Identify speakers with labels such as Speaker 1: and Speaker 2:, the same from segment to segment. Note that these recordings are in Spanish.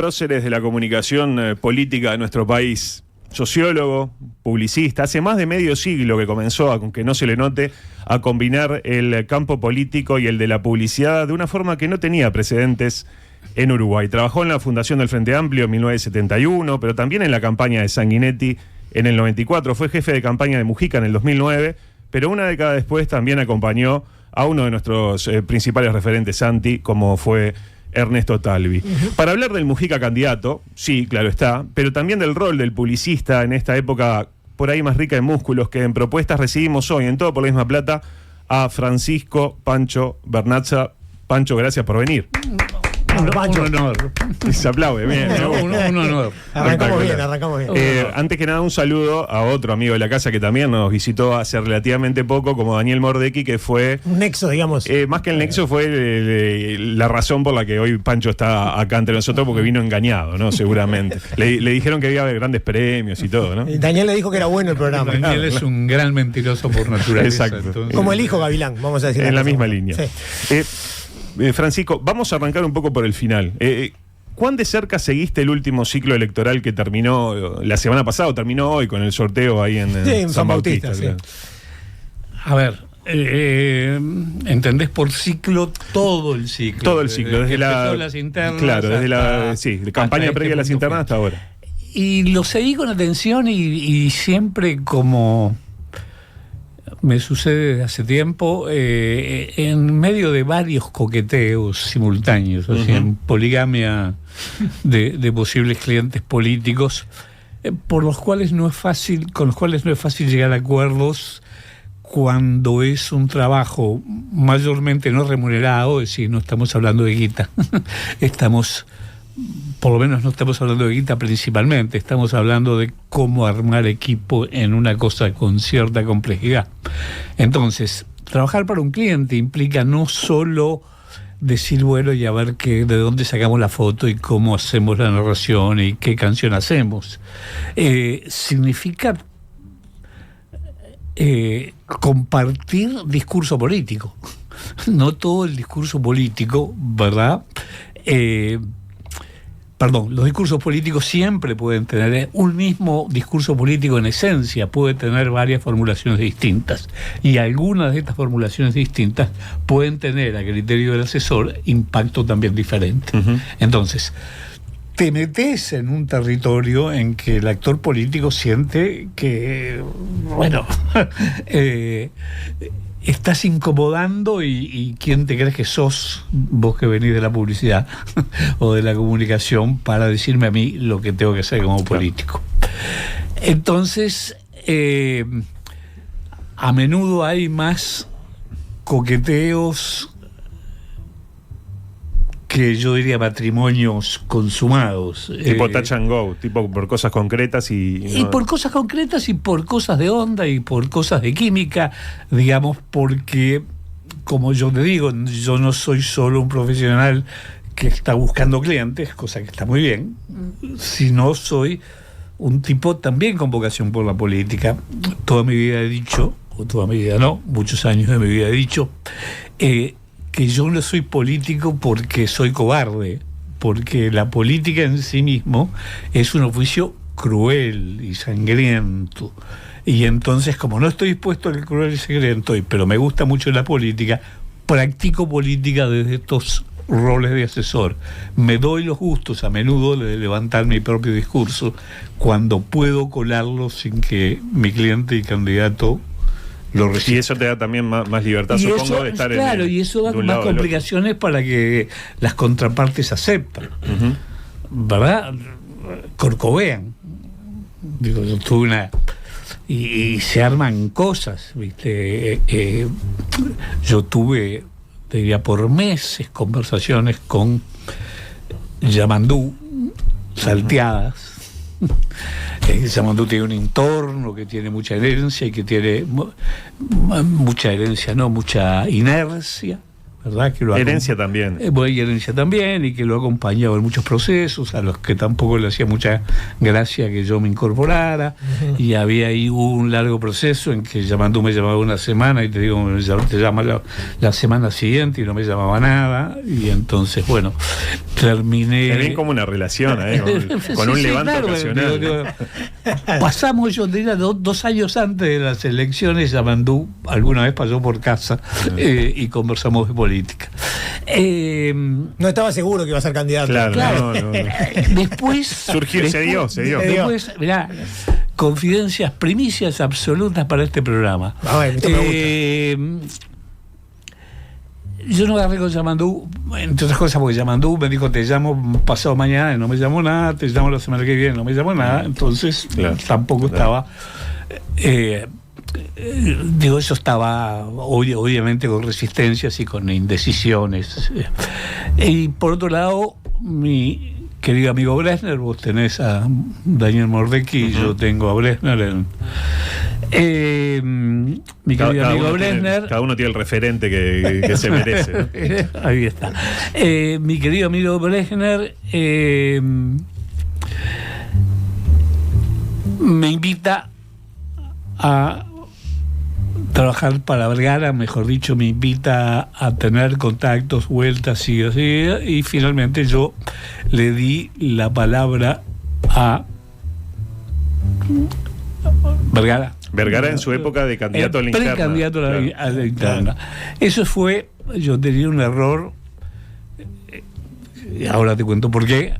Speaker 1: próceres de la comunicación política de nuestro país. Sociólogo, publicista, hace más de medio siglo que comenzó, aunque no se le note, a combinar el campo político y el de la publicidad de una forma que no tenía precedentes en Uruguay. Trabajó en la fundación del Frente Amplio en 1971, pero también en la campaña de Sanguinetti en el 94. Fue jefe de campaña de Mujica en el 2009, pero una década después también acompañó a uno de nuestros principales referentes, Santi, como fue Ernesto Talvi. Para hablar del Mujica candidato, sí, claro está, pero también del rol del publicista en esta época por ahí más rica en músculos que en propuestas, recibimos hoy en Todo por la Misma Plata a Francisco Pancho Vernazza. Pancho, gracias por venir.
Speaker 2: Un honor.
Speaker 1: Se aplaude, bien.
Speaker 2: Un honor.
Speaker 3: Arrancamos bien.
Speaker 1: Antes que nada, un saludo a otro amigo de la casa que también nos visitó hace relativamente poco, como Daniel Mordecki, que fue...
Speaker 3: Un nexo, digamos.
Speaker 1: Más que el nexo, fue la razón por la que hoy Pancho está acá entre nosotros, porque vino engañado, ¿no? Seguramente. Le dijeron que había grandes premios y todo, ¿no?
Speaker 3: Daniel le dijo que era bueno el programa.
Speaker 2: Daniel es un gran mentiroso por naturaleza.
Speaker 1: Exacto.
Speaker 2: Entonces...
Speaker 3: Como el hijo Gavilán, vamos a decir.
Speaker 1: En la misma línea.
Speaker 3: Sí.
Speaker 1: Francisco, vamos a arrancar un poco por el final. ¿Cuán de cerca seguiste el último ciclo electoral que terminó la semana pasada o terminó hoy con el sorteo ahí en San Bautista?
Speaker 3: Sí.
Speaker 2: A ver, ¿entendés por ciclo todo el ciclo?
Speaker 1: Todo el ciclo, desde
Speaker 2: las internas.
Speaker 1: Claro, desde la campaña previa a las internas hasta ahora.
Speaker 2: Y lo seguí con atención y siempre, como me sucede desde hace tiempo, en medio de varios coqueteos simultáneos, o sea, en poligamia de posibles clientes políticos, con los cuales no es fácil llegar a acuerdos cuando es un trabajo mayormente no remunerado, es decir, no estamos hablando de guita, por lo menos no estamos hablando de guita principalmente, estamos hablando de cómo armar equipo en una cosa con cierta complejidad. Entonces, trabajar para un cliente implica no solo decir, bueno, y a ver de dónde sacamos la foto y cómo hacemos la narración y qué canción hacemos. Significa compartir discurso político. No todo el discurso político, ¿verdad? Los discursos políticos siempre pueden tener un mismo discurso político en esencia, puede tener varias formulaciones distintas, y algunas de estas formulaciones distintas pueden tener, a criterio del asesor, impacto también diferente. Entonces, te metes en un territorio en que el actor político siente que, bueno, estás incomodando y ¿quién te crees que sos, vos que venís de la publicidad o de la comunicación, para decirme a mí lo que tengo que hacer como político? Entonces, a menudo hay más coqueteos que yo diría matrimonios consumados.
Speaker 1: Tipo touch and go, tipo por cosas concretas
Speaker 2: y por cosas concretas y por cosas de onda y por cosas de química, digamos, porque, como yo te digo, yo no soy solo un profesional que está buscando clientes, cosa que está muy bien, sino soy un tipo también con vocación por la política. Toda mi vida he dicho, o toda mi vida no, muchos años de mi vida he dicho, que yo no soy político porque soy cobarde, porque la política en sí mismo es un oficio cruel y sangriento, y entonces, como no estoy dispuesto al cruel y sangriento, pero me gusta mucho la política, practico política desde estos roles de asesor. Me doy los gustos a menudo de levantar mi propio discurso cuando puedo colarlo sin que mi cliente y candidato lo recibe.
Speaker 1: Y eso te da también más libertad, supongo, de estar
Speaker 2: claro, y eso da más complicaciones para que las contrapartes aceptan. ¿Verdad? Corcovean. Digo, yo tuve una... Y se arman cosas, ¿viste? Yo tuve, te diría, por meses conversaciones con Yamandú, salteadas. Yamandú tiene un entorno que tiene mucha herencia y que tiene mucha inercia, ¿verdad? Que
Speaker 1: Herencia también.
Speaker 2: Bueno, y Herencia también, y que lo ha acompañado en muchos procesos, a los que tampoco le hacía mucha gracia que yo me incorporara, y había ahí un largo proceso en que Yamandú me llamaba una semana, y te digo, te llama la semana siguiente, y no me llamaba nada, y entonces, bueno, terminé...
Speaker 1: Tenés como una relación, con un levante
Speaker 2: claro,
Speaker 1: ocasional.
Speaker 2: Pasamos, yo diría, 2 años antes de las elecciones, Yamandú alguna vez pasó por casa y conversamos de política.
Speaker 3: No estaba seguro que iba a ser candidato.
Speaker 1: Claro. No.
Speaker 2: Después
Speaker 1: surgió, se dio.
Speaker 2: Después, mirá, confidencias, primicias absolutas para este programa.
Speaker 3: Esto me gusta.
Speaker 2: Yo no agarré con Yamandú, entre otras cosas, porque Yamandú me dijo, te llamo pasado mañana, y no me llamó nada, te llamo la semana que viene, no me llamó nada, entonces tampoco estaba... digo, eso estaba obviamente con resistencias y con indecisiones. Y por otro lado, mi querido amigo Bressner, vos tenés a Daniel Mordecki, yo tengo a Bressner mi querido amigo Bressner.
Speaker 1: Cada uno tiene el referente que se merece, ¿no?
Speaker 2: Ahí está. Mi querido amigo Bressner me invita a trabajar para Vergara, mejor dicho, me invita a tener contactos, vueltas y así, y finalmente yo le di la palabra a Vergara
Speaker 1: en su época de candidato a la interna.
Speaker 2: Precandidato a la interna. Eso fue, yo tenía un error, ahora te cuento por qué,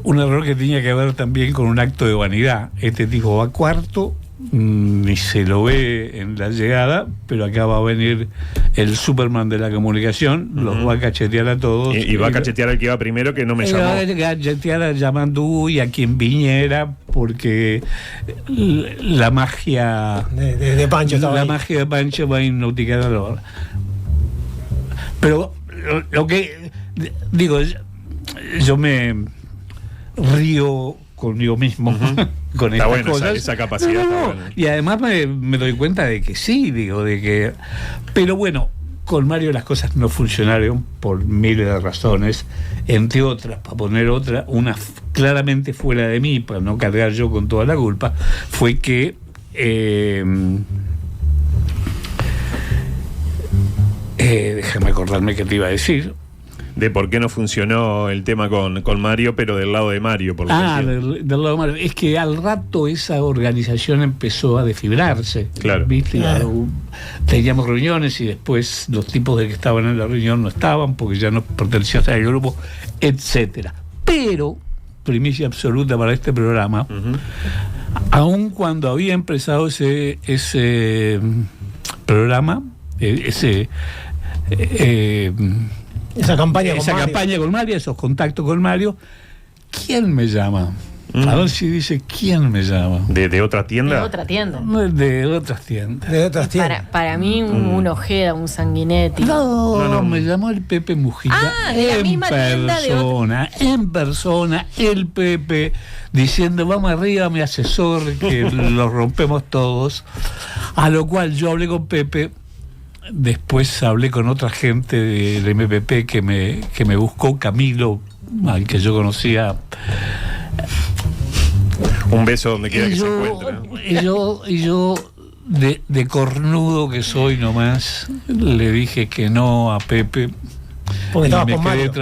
Speaker 2: un error que tenía que ver también con un acto de vanidad. Este tipo va cuarto, ni se lo ve en la llegada, pero acá va a venir el Superman de la comunicación, los va a cachetear a todos.
Speaker 1: Y va a cachetear al que iba primero, que no me llamó.
Speaker 2: Va a cachetear a Yamandú y a quien viniera, porque la magia
Speaker 3: de Pancho estaba
Speaker 2: la
Speaker 3: ahí.
Speaker 2: magia de Pancho va a hipnoticar a los... Pero lo que digo, yo me río conmigo mismo con
Speaker 1: está
Speaker 2: estas
Speaker 1: bueno
Speaker 2: cosas.
Speaker 1: esa capacidad.
Speaker 2: No. Y además me doy cuenta de que sí, de que... Pero bueno, con Mario las cosas no funcionaron por miles de razones, entre otras, para poner otra, una claramente fuera de mí, para no cargar yo con toda la culpa, fue que déjame acordarme qué te iba a decir.
Speaker 1: De por qué no funcionó el tema con Mario, pero del lado de Mario, por lo que entiendo.
Speaker 2: Del lado de Mario. Es que al rato esa organización empezó a desfibrarse.
Speaker 1: Claro.
Speaker 2: ¿Viste? Teníamos reuniones y después los tipos de que estaban en la reunión no estaban porque ya no pertenecían al grupo, etcétera. Pero, primicia absoluta para este programa, aun cuando había empezado ese programa,
Speaker 3: esa campaña
Speaker 2: con Mario, esos contactos con Mario, ¿quién me llama? A ver si dice quién me llama.
Speaker 1: ¿De otra tienda?
Speaker 4: De otra tienda.
Speaker 2: De otras tiendas.
Speaker 3: De otras tiendas.
Speaker 4: Para mí un Ojeda, un Sanguinetti.
Speaker 2: No, me llamó el Pepe Mujica.
Speaker 4: De la misma tienda de otra.
Speaker 2: En persona, el Pepe diciendo, vamos arriba, mi asesor, que lo rompemos todos. A lo cual yo hablé con Pepe. Después hablé con otra gente del MPP que me buscó, Camilo, al que yo conocía.
Speaker 1: Un beso donde quiera que se encuentre, ¿no?
Speaker 2: Y yo de cornudo que soy nomás, le dije que no a Pepe.
Speaker 3: Porque estaba con Mario.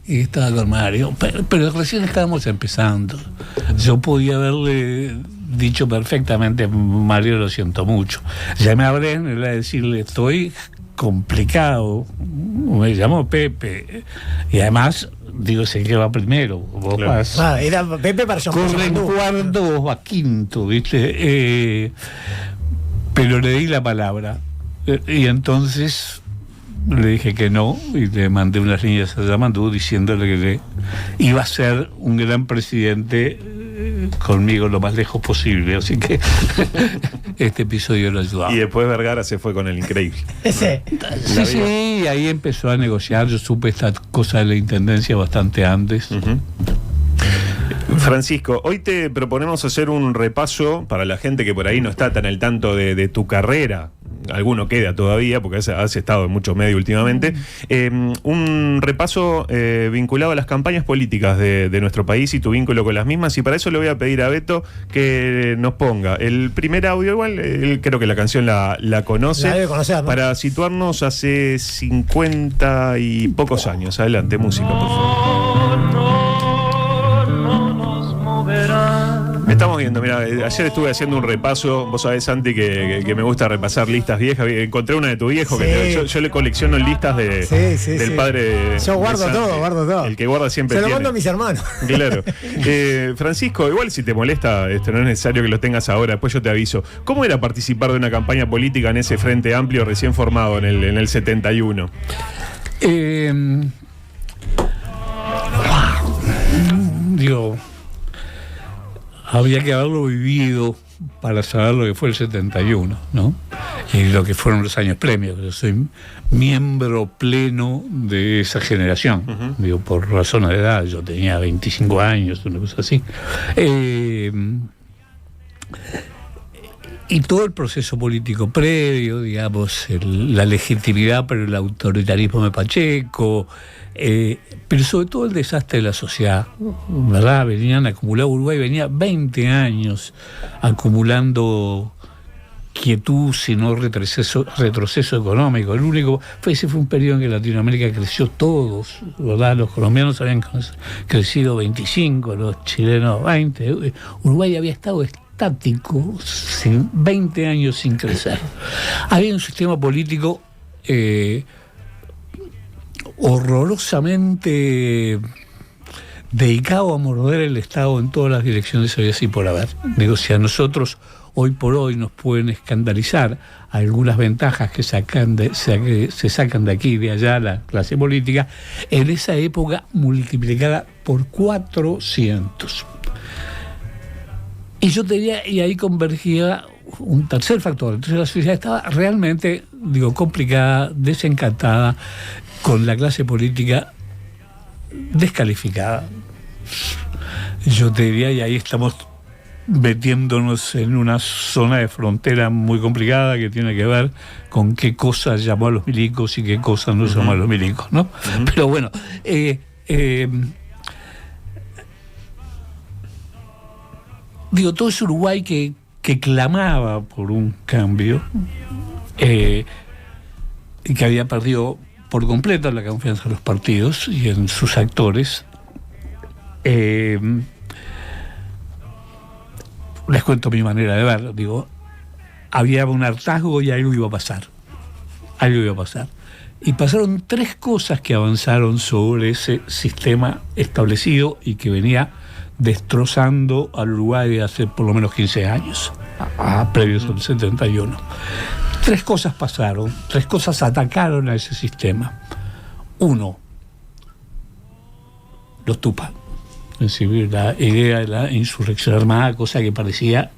Speaker 2: Y estaba con Mario. Pero recién estábamos empezando. Yo podía haberle dicho perfectamente, Mario, lo siento mucho. Llamé a Brenner a decirle, estoy complicado. Me llamó Pepe. Y además, digo, sé que va primero. Vos vas.
Speaker 3: Era Pepe para
Speaker 2: corre en cuarto, vos vas quinto, ¿viste? Pero le di la palabra. Y entonces le dije que no, y le mandé unas líneas a Yamandú diciéndole que iba a ser un gran presidente conmigo lo más lejos posible, así que este episodio lo ayudaba.
Speaker 1: Y después Vergara se fue con el increíble.
Speaker 2: Sí, ahí empezó a negociar. Yo supe esta cosa de la intendencia bastante antes.
Speaker 1: Francisco, hoy te proponemos hacer un repaso para la gente que por ahí no está tan al tanto de tu carrera alguno queda todavía, porque has estado en muchos medios últimamente, un repaso vinculado a las campañas políticas de nuestro país y tu vínculo con las mismas, y para eso le voy a pedir a Beto que nos ponga el primer audio. Igual él creo que la canción la conoce,
Speaker 3: la debe conocer, ¿no?
Speaker 1: Para situarnos hace 50 y pocos años. Adelante, música, por favor. Estamos viendo, mira, ayer estuve haciendo un repaso. Vos sabés, Santi, que me gusta repasar listas viejas. Encontré una de tu viejo,
Speaker 3: Sí.
Speaker 1: que yo le colecciono listas del padre.
Speaker 3: Yo guardo todo.
Speaker 1: El que guarda siempre.
Speaker 3: Se lo
Speaker 1: tiene.
Speaker 3: mando a mis hermanos.
Speaker 1: Claro. Francisco, igual si te molesta, no es necesario que lo tengas ahora, después yo te aviso. ¿Cómo era participar de una campaña política en ese Frente Amplio recién formado en el 71?
Speaker 2: Digo, había que haberlo vivido para saber lo que fue el 71, ¿no? Y lo que fueron los años premios. Yo soy miembro pleno de esa generación. Digo, por razones de edad, yo tenía 25 años, una cosa así. Y todo el proceso político previo, digamos, la legitimidad para el autoritarismo de Pacheco, pero sobre todo el desastre de la sociedad, ¿verdad? Uruguay venía 20 años acumulando quietud, sino retroceso económico. Ese fue un periodo en que Latinoamérica creció todos, ¿verdad? Los colombianos habían crecido 25, los chilenos 20. Uruguay había estado estático, 20 años sin crecer. Había un sistema político horrorosamente dedicado a morder el Estado en todas las direcciones había así por haber. Digo, si a nosotros hoy por hoy nos pueden escandalizar algunas ventajas que se sacan de aquí y de allá la clase política, en esa época multiplicada por 400. Y yo tenía, y ahí convergía un tercer factor. Entonces la sociedad estaba realmente, complicada, desencantada, con la clase política descalificada. Yo te diría, y ahí estamos metiéndonos en una zona de frontera muy complicada que tiene que ver con qué cosas llamó a los milicos y qué cosas no llamó a los milicos, ¿no? Pero bueno, todo ese Uruguay que clamaba por un cambio y que había perdido por completo la confianza en los partidos y en sus actores. Les cuento mi manera de ver. Había un hartazgo y algo iba a pasar. Y pasaron 3 cosas que avanzaron sobre ese sistema establecido y que venía destrozando al Uruguay hace por lo menos 15 años, previos al 71. 3 cosas pasaron, 3 cosas atacaron a ese sistema. 1, los Tupac. Es decir, la idea de la insurrección armada, cosa que parecía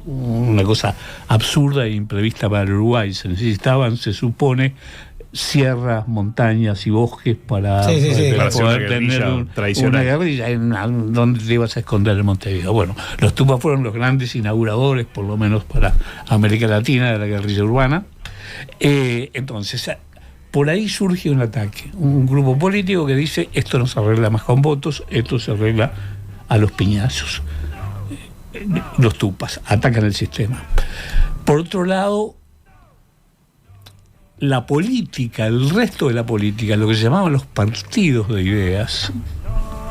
Speaker 2: una cosa absurda e imprevista para el Uruguay. Se necesitaban, se supone, sierras, montañas y bosques para poder tener una guerrilla donde te ibas a esconder en Montevideo. Bueno, los Tupac fueron los grandes inauguradores, por lo menos para América Latina, de la guerrilla urbana. Entonces, por ahí surge un ataque, un grupo político que dice: esto no se arregla más con votos, esto se arregla a los piñazos. Los Tupac atacan el sistema. Por otro lado, la política, el resto de la política, lo que se llamaban los partidos de ideas,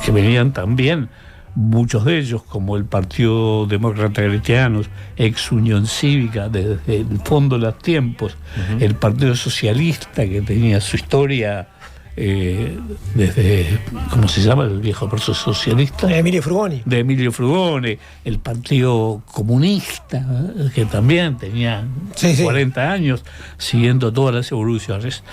Speaker 2: que venían también, muchos de ellos, como el Partido Demócrata Cristiano, ex Unión Cívica, desde el fondo de los tiempos, el Partido Socialista, que tenía su historia desde, ¿cómo se llama el viejo Partido Socialista?
Speaker 3: De Emilio
Speaker 2: Frugoni, el Partido Comunista, que también tenía 40 años, siguiendo todas las evoluciones,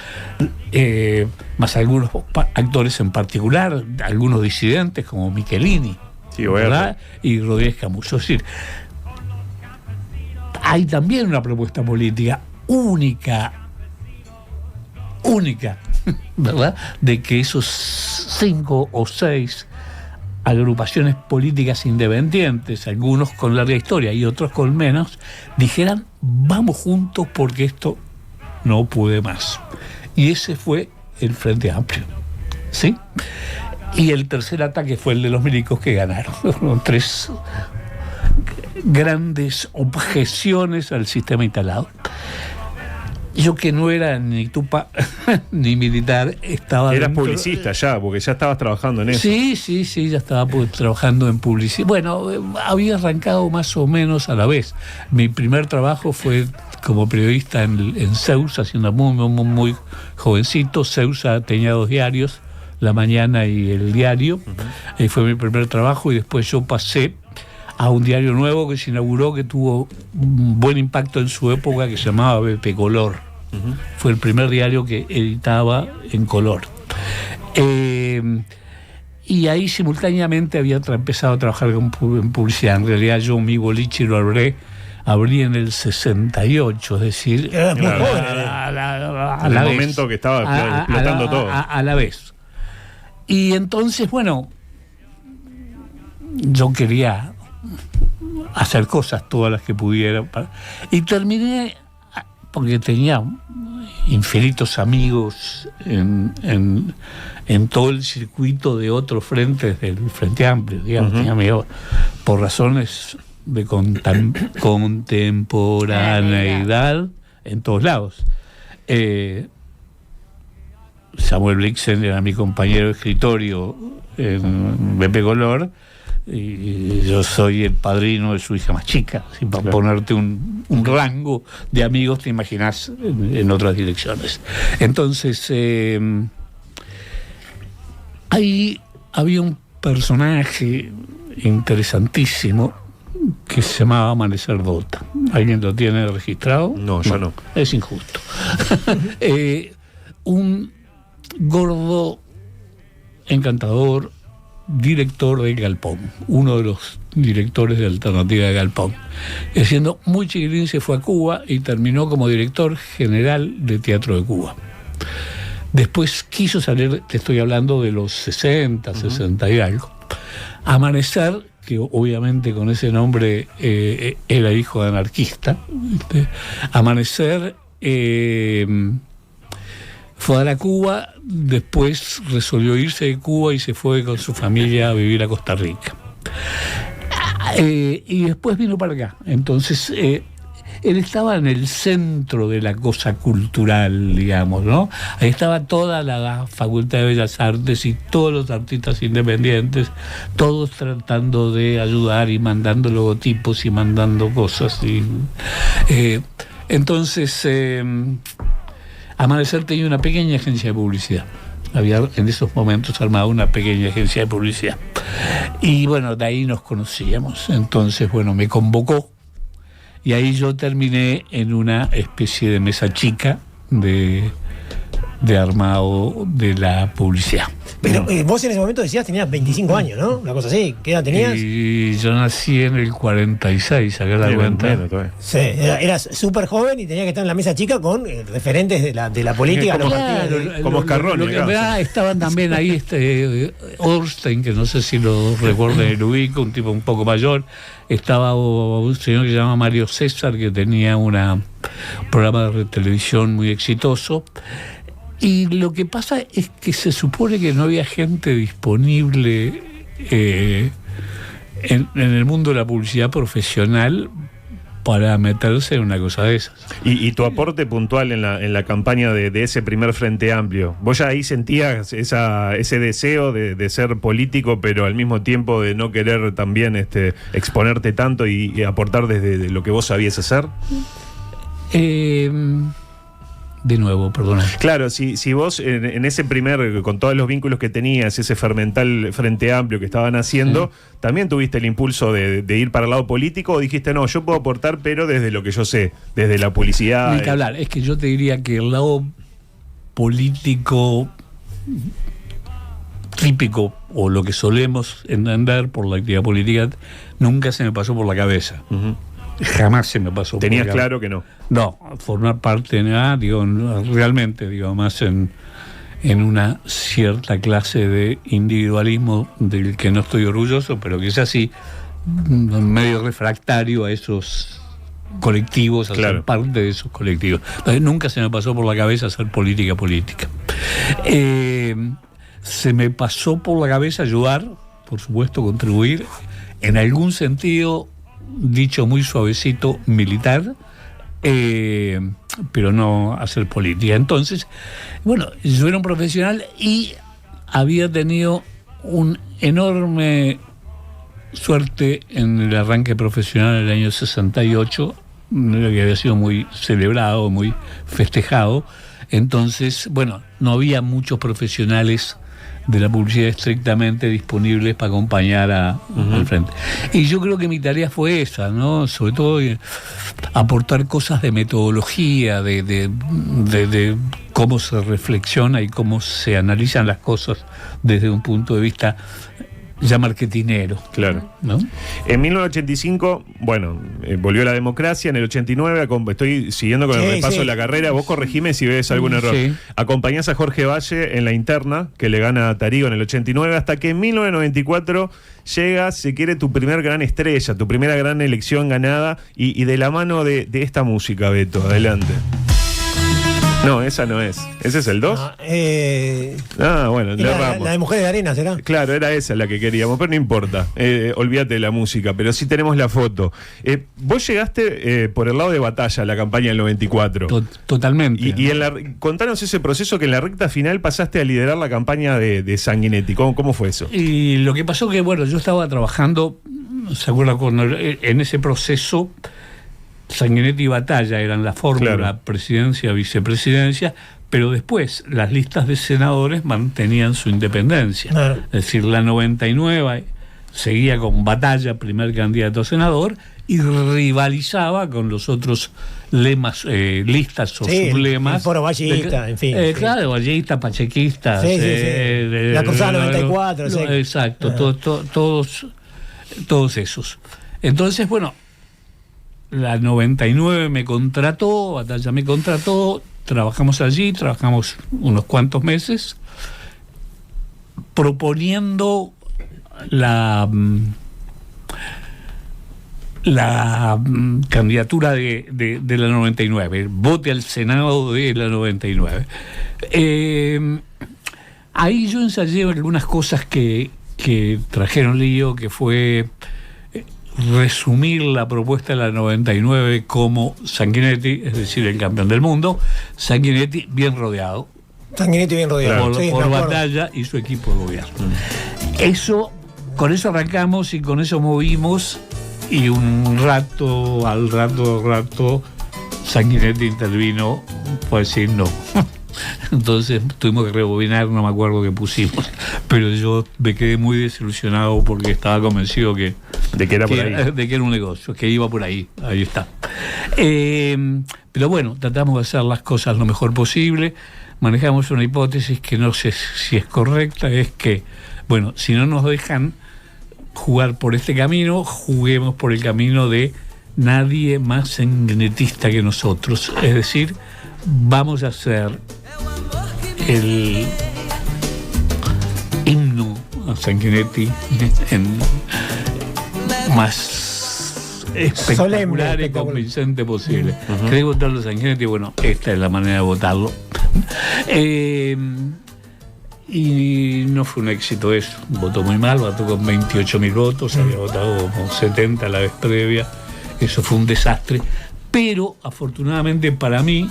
Speaker 2: más algunos actores en particular, algunos disidentes como Michelini, ¿verdad? Y Rodríguez Camuso. Es decir, hay también una propuesta política única, ¿verdad?, de que esos 5 o 6 agrupaciones políticas independientes, algunos con larga historia y otros con menos, dijeran vamos juntos porque esto no puede más. Y ese fue el Frente Amplio, ¿sí? Y el tercer ataque fue el de los milicos, que ganaron. Fueron 3 grandes objeciones al sistema instalado. Yo, que no era ni tupa ni militar, estaba...
Speaker 1: Eras publicista ya, porque ya estabas trabajando en eso.
Speaker 2: Sí, ya estaba trabajando en publicidad. Bueno, había arrancado más o menos a la vez. Mi primer trabajo fue como periodista en Ceusa, siendo muy jovencito. Ceusa tenía 2 diarios, La Mañana y El Diario. Ahí fue mi primer trabajo, y después yo pasé a un diario nuevo que se inauguró, que tuvo un buen impacto en su época, que se llamaba BP Color. Fue el primer diario que editaba en color. Y ahí simultáneamente había empezado a trabajar en publicidad. En realidad yo mi boliche lo abrí en el 68, es decir,
Speaker 3: Era muy
Speaker 1: Claro.
Speaker 3: joven.
Speaker 1: En el momento que estaba explotando todo.
Speaker 2: A la vez. Y entonces, bueno, yo quería hacer cosas, todas las que pudiera, y terminé, porque tenía infinitos amigos en todo el circuito de otros frentes del Frente Amplio, digamos. Tenía amigos por razones de contemporaneidad en todos lados. Samuel Blixen era mi compañero de escritorio en BP Color, y yo soy el padrino de su hija más chica. Así, para ponerte un rango de amigos, te imaginas en otras direcciones. Entonces, ahí había un personaje interesantísimo que se llamaba Amanecer Dota. ¿Alguien lo tiene registrado?
Speaker 1: No, yo no.
Speaker 2: Es injusto. Un gordo, encantador, director de Galpón, uno de los directores de Alternativa de Galpón. Siendo muy chiquitín se fue a Cuba y terminó como director general de Teatro de Cuba. Después quiso salir, te estoy hablando de los 60, 60 y algo. Amanecer, que obviamente con ese nombre era hijo de anarquista. Amanecer fue a la Cuba, después resolvió irse de Cuba y se fue con su familia a vivir a Costa Rica. Y después vino para acá. Entonces, él estaba en el centro de la cosa cultural, digamos, ¿no? Ahí estaba toda la Facultad de Bellas Artes y todos los artistas independientes, todos tratando de ayudar y mandando logotipos y mandando cosas. Entonces... Amanecer tenía una pequeña agencia de publicidad. Había en esos momentos armado una pequeña agencia de publicidad. Y bueno, de ahí nos conocíamos. Entonces, bueno, me convocó. Y ahí yo terminé en una especie de mesa chica de armado de la publicidad.
Speaker 3: Pero vos en ese momento decías tenías 25 años, ¿no? Una cosa así. ¿Qué edad tenías?
Speaker 2: Y yo nací en el 46, saqué la cuenta.
Speaker 3: Sí, eras súper joven y tenías que estar en la mesa chica con referentes de la política.
Speaker 1: Como Scarroni,
Speaker 2: estaban también ahí Orstein, que no sé si lo recuerdan, lo ubico, un tipo un poco mayor. Estaba un señor que se llama Mario César, que tenía un programa de televisión muy exitoso. Y lo que pasa es que se supone que no había gente disponible en el mundo de la publicidad profesional para meterse en una cosa de esas.
Speaker 1: Y tu aporte puntual en la campaña de ese primer Frente Amplio, ¿vos ya ahí sentías ese deseo de ser político, pero al mismo tiempo de no querer también exponerte tanto y aportar desde lo que vos sabías hacer?
Speaker 2: De nuevo, perdona.
Speaker 1: Claro, si vos en ese primer, con todos los vínculos que tenías, ese fermental Frente Amplio que estaban haciendo, ¿también tuviste el impulso de ir para el lado político o dijiste, no, yo puedo aportar, pero desde lo que yo sé, desde la publicidad?
Speaker 2: Ni que hablar, es que yo te diría que el lado político típico, o lo que solemos entender por la actividad política, nunca se me pasó por la cabeza. Jamás se me pasó.
Speaker 1: ¿Tenías claro que no?
Speaker 2: No, formar parte, realmente, más en en una cierta clase de individualismo del que no estoy orgulloso, pero que es así, medio refractario a esos colectivos, a ser parte de esos colectivos. Entonces nunca se me pasó por la cabeza hacer política. Se me pasó por la cabeza ayudar, por supuesto, contribuir, en algún sentido, dicho muy suavecito, militar, pero no hacer política. Entonces, bueno, yo era un profesional y había tenido un enorme suerte en el arranque profesional en el año 68, que había sido muy celebrado, muy festejado. Entonces, bueno, no había muchos profesionales de la publicidad estrictamente disponibles para acompañar al frente. Y yo creo que mi tarea fue esa, ¿no? Sobre todo aportar cosas de metodología, de cómo se reflexiona y cómo se analizan las cosas desde un punto de vista ya marketinero.
Speaker 1: Claro.
Speaker 2: ¿No?
Speaker 1: En 1985, bueno, volvió la democracia. En el 89, estoy siguiendo con el repaso de la carrera. Vos corregime si ves algún error.
Speaker 2: Sí.
Speaker 1: Acompañás a Jorge Valle en la interna, que le gana a Tarigo en el 89, hasta que en 1994 llega, si quiere, tu primer gran estrella, tu primera gran elección ganada, y de la mano de esta música, Beto. Adelante. No, esa no es. ¿Ese es el 2? Bueno, le erramos.
Speaker 3: La de Mujeres de Arena, ¿será?
Speaker 1: Claro, era esa la que queríamos, pero no importa. Olvídate de la música, pero sí tenemos la foto. Vos llegaste por el lado de Batalla, la campaña del 94.
Speaker 2: Totalmente.
Speaker 1: Y contanos ese proceso que en la recta final pasaste a liderar la campaña de Sanguinetti. ¿Cómo fue eso?
Speaker 2: Y lo que pasó que, bueno, yo estaba trabajando, ¿se acuerda? En ese proceso, Sanguinetti y Batalla eran la fórmula,
Speaker 1: claro,
Speaker 2: presidencia, vicepresidencia, pero después las listas de senadores mantenían su independencia.
Speaker 3: Claro.
Speaker 2: Es decir, la 99 seguía con Batalla, primer candidato a senador, y rivalizaba con los otros lemas, listas o sublemas.
Speaker 3: El Foro Vallista, en fin.
Speaker 2: Claro, Vallista, Pachequista.
Speaker 3: Sí. La Cruzada 94.
Speaker 2: Exacto, todos esos. Entonces, bueno, la 99 me contrató, Batalla me contrató, trabajamos unos cuantos meses, proponiendo la candidatura de la 99, el vote al Senado de la 99. Ahí yo ensayé algunas cosas que trajeron lío, que fue resumir la propuesta de la 99 como Sanguinetti, es decir, el campeón del mundo, Sanguinetti bien rodeado.
Speaker 3: Sanguinetti bien rodeado.
Speaker 2: Por Batalla y su equipo de gobierno. Con eso arrancamos y con eso movimos, y al rato, Sanguinetti intervino por decir no. Entonces tuvimos que rebobinar, no me acuerdo qué pusimos, pero yo me quedé muy desilusionado porque estaba convencido de que era un negocio, que iba por ahí está. Pero bueno, tratamos de hacer las cosas lo mejor posible. Manejamos una hipótesis que no sé si es correcta, es que, bueno, si no nos dejan jugar por este camino, juguemos por el camino de nadie más sanguinetista que nosotros. Es decir, vamos a hacer el himno a Sanguinetti más espectacular y convincente posible. ¿Querés votarlo a Sanguinetti? Bueno, esta es la manera de votarlo. Y no fue un éxito eso. Votó muy mal, votó con 28.000 votos, había votado como 70 la vez previa. Eso fue un desastre. Pero afortunadamente para mí,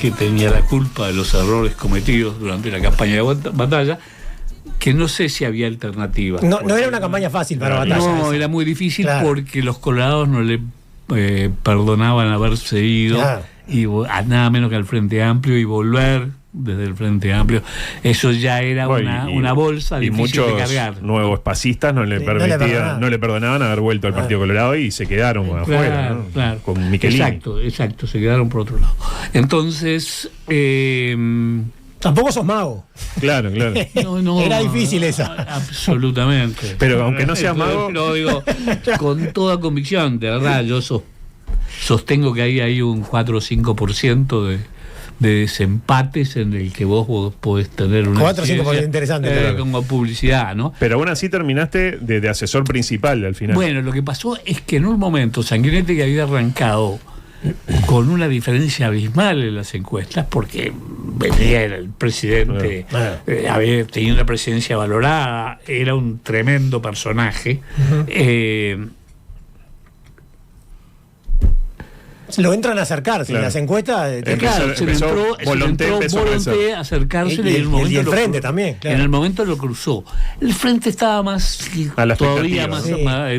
Speaker 2: que tenía la culpa de los errores cometidos durante la campaña de Batalla, que no sé si había alternativa.
Speaker 3: No era una campaña fácil para Batalla.
Speaker 2: No, era muy difícil, claro, porque los colorados no le perdonaban haberse ido, claro, y a nada menos que al Frente Amplio, y volver desde el Frente Amplio, eso ya era una bolsa difícil de cargar.
Speaker 1: Y muchos nuevos espacistas no le perdonaban haber vuelto al Partido Colorado y se quedaron afuera, ¿no?
Speaker 2: Claro.
Speaker 1: Con Michelini.
Speaker 2: Exacto, se quedaron por otro lado. Entonces,
Speaker 3: tampoco sos mago.
Speaker 1: Claro.
Speaker 2: No,
Speaker 3: era difícil esa.
Speaker 2: Absolutamente.
Speaker 1: Pero aunque no seas mago,
Speaker 2: lo digo con toda convicción, de verdad, yo sostengo que hay un 4 o 5% desempates en el que vos podés tener una
Speaker 3: 4 o 5% interesante.
Speaker 2: como publicidad, ¿no?
Speaker 1: Pero aún así terminaste de asesor principal al final.
Speaker 2: Bueno, lo que pasó es que en un momento Sanguinetti, que había arrancado con una diferencia abismal en las encuestas, porque venía el presidente, había tenido una presidencia valorada, era un tremendo personaje.
Speaker 3: Lo entran a acercarse,
Speaker 1: claro.
Speaker 3: En las encuestas.
Speaker 2: Claro, se le entró Volonté a acercársele y en el momento
Speaker 3: y el frente también, claro.
Speaker 2: En el momento lo cruzó. El frente estaba más todavía más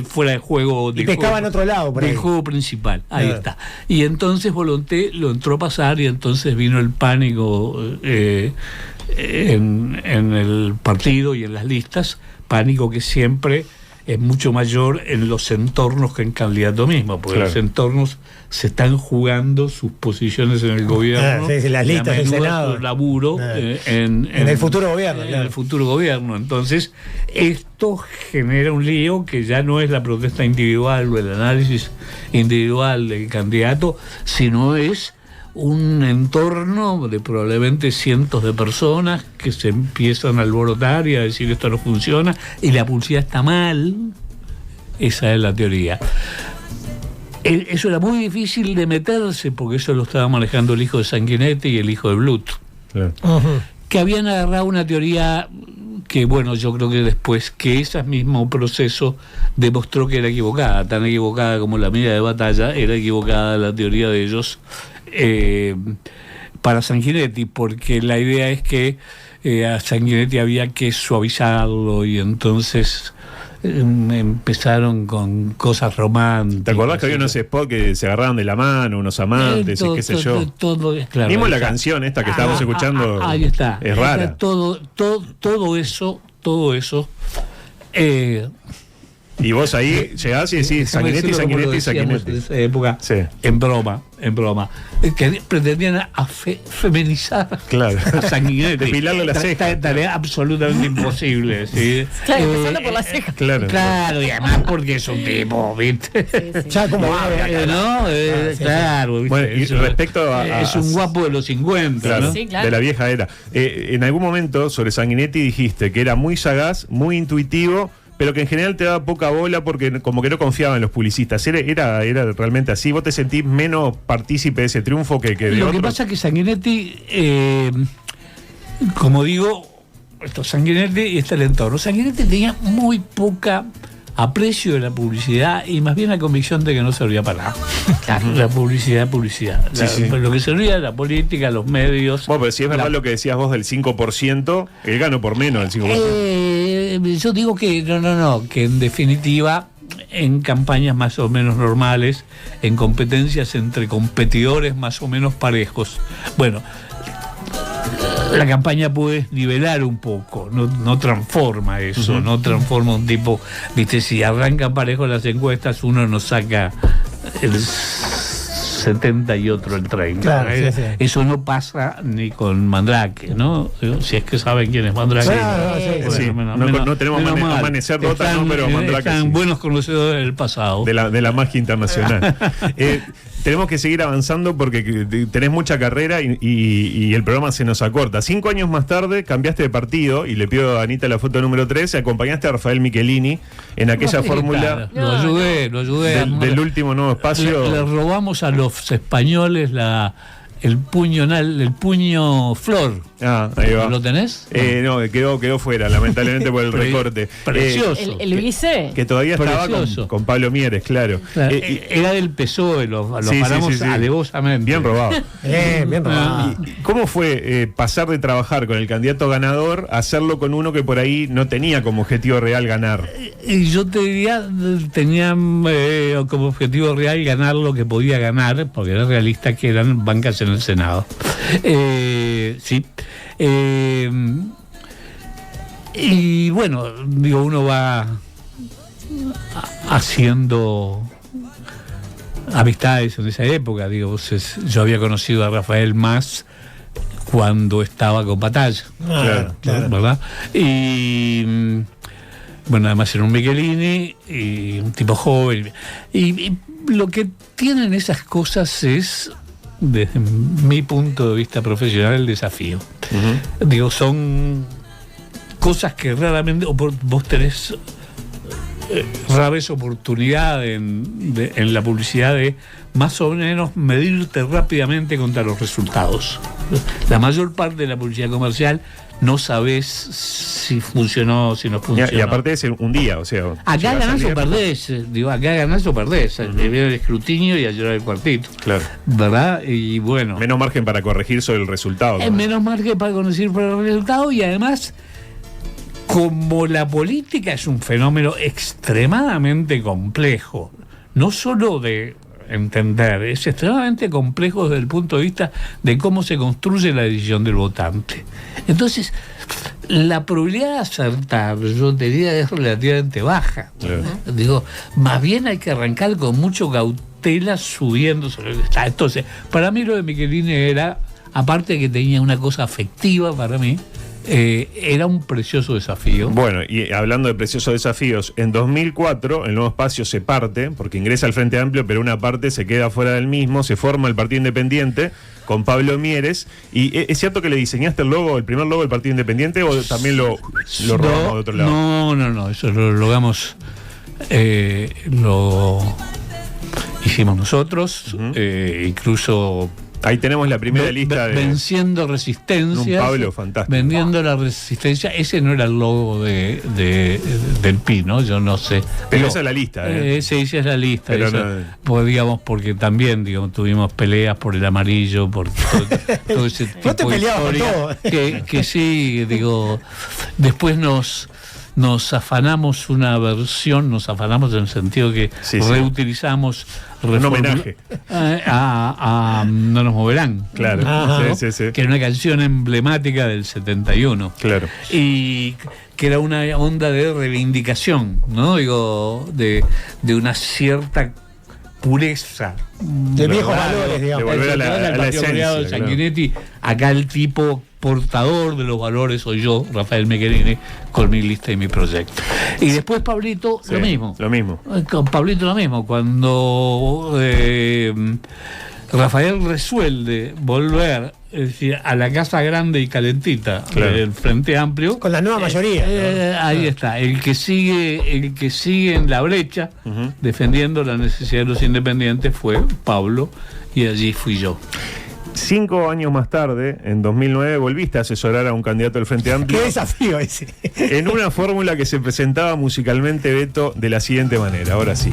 Speaker 2: fuera de juego,
Speaker 3: y pescaba en otro lado, por ahí.
Speaker 2: Del juego principal. Ahí está. Y entonces Volonté lo entró a pasar y entonces vino el pánico en el partido y en las listas, pánico que siempre es mucho mayor en los entornos que en candidato mismo, porque los entornos se están jugando sus posiciones en el gobierno,
Speaker 3: las listas del Senado,
Speaker 2: su laburo en
Speaker 3: el futuro gobierno,
Speaker 2: en el futuro gobierno. Entonces esto genera un lío que ya no es la protesta individual o el análisis individual del candidato, sino es un entorno de probablemente cientos de personas que se empiezan a alborotar y a decir esto no funciona y la publicidad está mal. Esa es la teoría. Eso era muy difícil de meterse porque eso lo estaba manejando el hijo de Sanguinetti y el hijo de Blut, que habían agarrado una teoría que, bueno, yo creo que después que ese mismo proceso demostró que era equivocada, tan equivocada como la mía de batalla, era equivocada la teoría de ellos para Sanguinetti, porque la idea es que a Sanguinetti había que suavizarlo y entonces empezaron con cosas románticas.
Speaker 1: ¿Te acordás que había unos spots que se agarraban de la mano, unos amantes y qué sé yo?
Speaker 2: Claro,
Speaker 1: mismo la canción esta que estábamos escuchando
Speaker 2: ahí está,
Speaker 1: es rara.
Speaker 2: Todo eso
Speaker 1: y vos ahí llegás y decís Sanguinetti.
Speaker 2: En esa época, en broma, que pretendían feminizar a Sanguinetti.
Speaker 1: Depilarle la ceja.
Speaker 2: Tarea absolutamente imposible, ¿sí?
Speaker 4: Claro, empezando por la ceja.
Speaker 2: Claro, y además porque es un tipo, ¿viste?
Speaker 4: Sí.
Speaker 3: Ya como
Speaker 2: ¿no? Claro, ¿viste?
Speaker 1: Bueno, y respecto a
Speaker 2: es un guapo de los 50,
Speaker 1: claro,
Speaker 2: ¿no?
Speaker 4: Sí, claro.
Speaker 1: de la vieja era. En algún momento sobre Sanguinetti dijiste que era muy sagaz, muy intuitivo, pero que en general te daba poca bola porque como que no confiaba en los publicistas. ¿Era realmente así? ¿Vos te sentís menos partícipe de ese triunfo que de
Speaker 2: Lo
Speaker 1: otros?
Speaker 2: que pasa es que Sanguinetti, como digo, Sanguinetti y el entorno. Sanguinetti tenía muy poca aprecio de la publicidad y más bien la convicción de que no servía para nada. Claro, la publicidad. Lo que servía era la política, los medios.
Speaker 1: Bueno, pero si es verdad lo que decías vos del 5%, él ganó por menos del 5%.
Speaker 2: Yo digo que no, que en definitiva en campañas más o menos normales, en competencias entre competidores más o menos parejos, bueno, la campaña puede nivelar un poco, no transforma eso, no transforma un tipo, viste, si arrancan parejos las encuestas, uno no saca el 70 y otro el 30.
Speaker 3: Claro, sí.
Speaker 2: Eso no pasa ni con Mandrake, ¿no? Si es que saben quién es Mandrake.
Speaker 3: Claro, sí.
Speaker 1: No tenemos amanecer notas, ¿no? Pero Mandrake
Speaker 2: están
Speaker 1: sí.
Speaker 2: buenos conocedores del pasado.
Speaker 1: De la magia internacional. Tenemos que seguir avanzando porque tenés mucha carrera y el programa se nos acorta. 5 años más tarde cambiaste de partido y le pido a Anita la foto número 3, acompañaste a Rafael Michelini en aquella fórmula.
Speaker 2: Lo ayudé.
Speaker 1: Del último Nuevo Espacio.
Speaker 2: Le robamos a los españoles el puño flor.
Speaker 1: Ahí va.
Speaker 2: ¿Lo tenés?
Speaker 1: No, quedó fuera, lamentablemente por el recorte.
Speaker 4: Precioso. El vice.
Speaker 1: Que todavía estaba con Pablo Mieres, claro.
Speaker 2: Era del PSOE, lo paramos alevosamente.
Speaker 1: Bien robado.
Speaker 3: Bien robado.
Speaker 1: ¿Cómo fue pasar de trabajar con el candidato ganador a hacerlo con uno que por ahí no tenía como objetivo real ganar?
Speaker 2: Y yo te diría, tenía como objetivo real ganar lo que podía ganar, porque era realista que eran bancas en el Senado. Sí. Y bueno, digo, uno va haciendo amistades en esa época. Digo, yo había conocido a Rafael más cuando estaba con Batalla,
Speaker 3: Claro.
Speaker 2: ¿verdad? Y bueno, además era un Michelini y un tipo joven. Y lo que tienen esas cosas es desde mi punto de vista profesional, el desafío. Digo, son cosas que raramente vos tenés rara vez oportunidad en la publicidad de más o menos medirte rápidamente contra los resultados. La mayor parte de la publicidad comercial no sabés si funcionó, si no funcionó.
Speaker 1: Y aparte es un día, o sea...
Speaker 2: Acá ganás o perdés, digo, acá ganás o perdés. Viene el escrutinio y a llorar el cuartito.
Speaker 1: Claro.
Speaker 2: ¿Verdad? Y bueno...
Speaker 1: Menos margen para corregir sobre el resultado.
Speaker 2: Menos margen para corregir sobre el resultado, y además, como la política es un fenómeno extremadamente complejo, no solo de entender, es extremadamente complejo desde el punto de vista de cómo se construye la decisión del votante. Entonces, la probabilidad de acertar, yo diría, es relativamente baja.
Speaker 1: Claro.
Speaker 2: Digo, más bien hay que arrancar con mucho cautela subiendo sobre el que está. Entonces, para mí lo de Michelini era, aparte de que tenía una cosa afectiva para mí, era un precioso desafío.
Speaker 1: Bueno, y hablando de preciosos desafíos, en 2004 el Nuevo Espacio se parte, porque ingresa al Frente Amplio, pero una parte se queda fuera del mismo, se forma el Partido Independiente con Pablo Mieres. ¿Y es cierto que le diseñaste el primer logo del Partido Independiente, o también lo robamos de otro lado?
Speaker 2: No, eso lo logramos, lo hicimos nosotros, incluso...
Speaker 1: Ahí tenemos la primera lista de...
Speaker 2: Venciendo Resistencia.
Speaker 1: Un Pablo fantástico.
Speaker 2: Vendiendo la Resistencia. Ese no era el logo del PI, ¿no? Yo no sé.
Speaker 1: Pero esa es la lista,
Speaker 2: sí, esa es la lista.
Speaker 1: Pero
Speaker 2: esa,
Speaker 1: no...
Speaker 2: pues, digamos, porque también, digamos, tuvimos peleas por el amarillo, por todo ese tipo
Speaker 3: no te peleabas
Speaker 2: de
Speaker 3: por todo.
Speaker 2: que sí, digo, después nos afanamos una versión, nos afanamos en el sentido que reutilizamos
Speaker 1: un homenaje
Speaker 2: a No nos moverán,
Speaker 1: claro, sí.
Speaker 2: que era una canción emblemática del 71,
Speaker 1: claro,
Speaker 2: y que era una onda de reivindicación, ¿no? Digo, de una cierta pureza
Speaker 3: de viejos valores, digamos,
Speaker 1: de volver a la esencia
Speaker 2: de Sanguinetti. Acá el tipo portador de los valores soy yo, Rafael Michelini, con mi lista y mi proyecto. Y después Pablito, lo mismo. Con Pablito lo mismo. Cuando Rafael resuelve volver, es decir, a la casa grande y calentita del Frente Amplio,
Speaker 3: con la nueva mayoría,
Speaker 2: ahí está, el que sigue en la brecha, defendiendo la necesidad de los independientes, fue Pablo, y allí fui yo.
Speaker 1: 5 años más tarde, en 2009, volviste a asesorar a un candidato del Frente Amplio.
Speaker 3: ¡Qué desafío ese!
Speaker 1: En una fórmula que se presentaba musicalmente, Beto, de la siguiente manera. Ahora sí.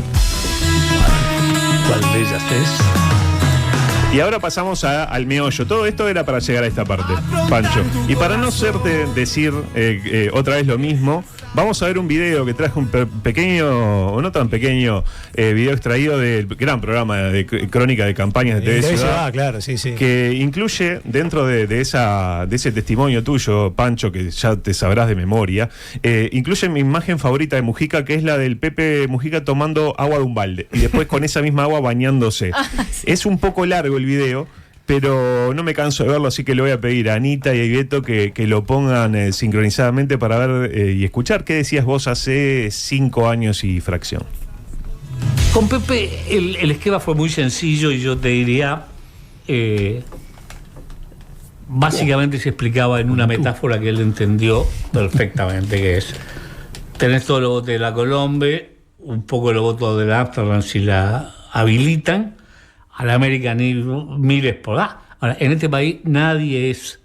Speaker 2: ¿Cuál de ellas es?
Speaker 1: Y ahora pasamos al meollo. Todo esto era para llegar a esta parte, Pancho. Y para no hacerte decir otra vez lo mismo, vamos a ver un video que traje un pequeño, o no tan pequeño, video extraído del gran programa de crónica de campañas de TV Ciudad.
Speaker 3: Claro, sí.
Speaker 1: Que incluye, dentro de ese testimonio tuyo, Pancho, que ya te sabrás de memoria, incluye mi imagen favorita de Mujica, que es la del Pepe Mujica tomando agua de un balde. Y después con esa misma agua bañándose. Sí. Es un poco largo el video, pero no me canso de verlo, así que le voy a pedir a Anita y a Beto que lo pongan sincronizadamente para ver y escuchar qué decías vos hace 5 años y fracción.
Speaker 2: Con Pepe el esquema fue muy sencillo, y yo te diría, básicamente se explicaba en una metáfora que él entendió perfectamente, que es: tenés todos los votos de la Colombe, un poco de los votos de la Amsterdam si la habilitan, a la América miles por Ahora, en este país nadie es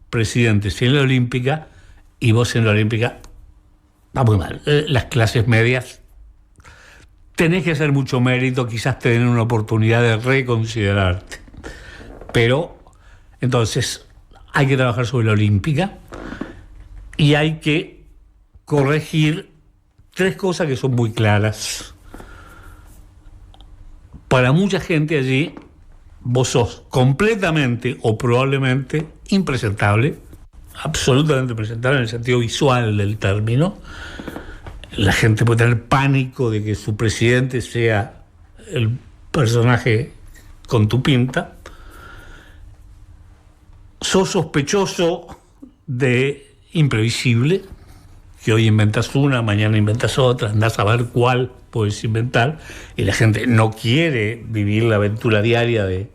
Speaker 2: presidente si en la Olímpica, y vos en la Olímpica va muy mal. Las clases medias tenés que hacer mucho mérito, quizás tener una oportunidad de reconsiderarte. Pero entonces hay que trabajar sobre la Olímpica y hay que corregir 3 cosas que son muy claras. Para mucha gente allí, vos sos completamente o probablemente impresentable, absolutamente presentable en el sentido visual del término. La gente puede tener pánico de que su presidente sea el personaje con tu pinta. Sos sospechoso de imprevisible, que hoy inventas una, mañana inventas otra, andás a ver cuál puedes inventar, y la gente no quiere vivir la aventura diaria de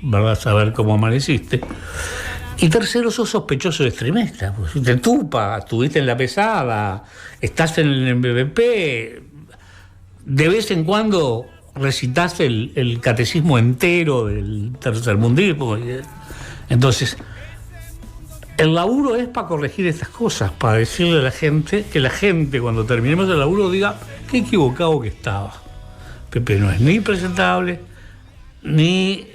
Speaker 2: ¿verdad? Saber cómo amaneciste. Y tercero, sos sospechoso de extremista. Pues, te tupa, estuviste en la pesada, estás en el MVP, de vez en cuando recitas el catecismo entero del tercermundismo. Entonces, el laburo es para corregir estas cosas, para decirle a la gente, que la gente cuando terminemos el laburo diga qué equivocado que estaba. Pepe no es ni presentable, ni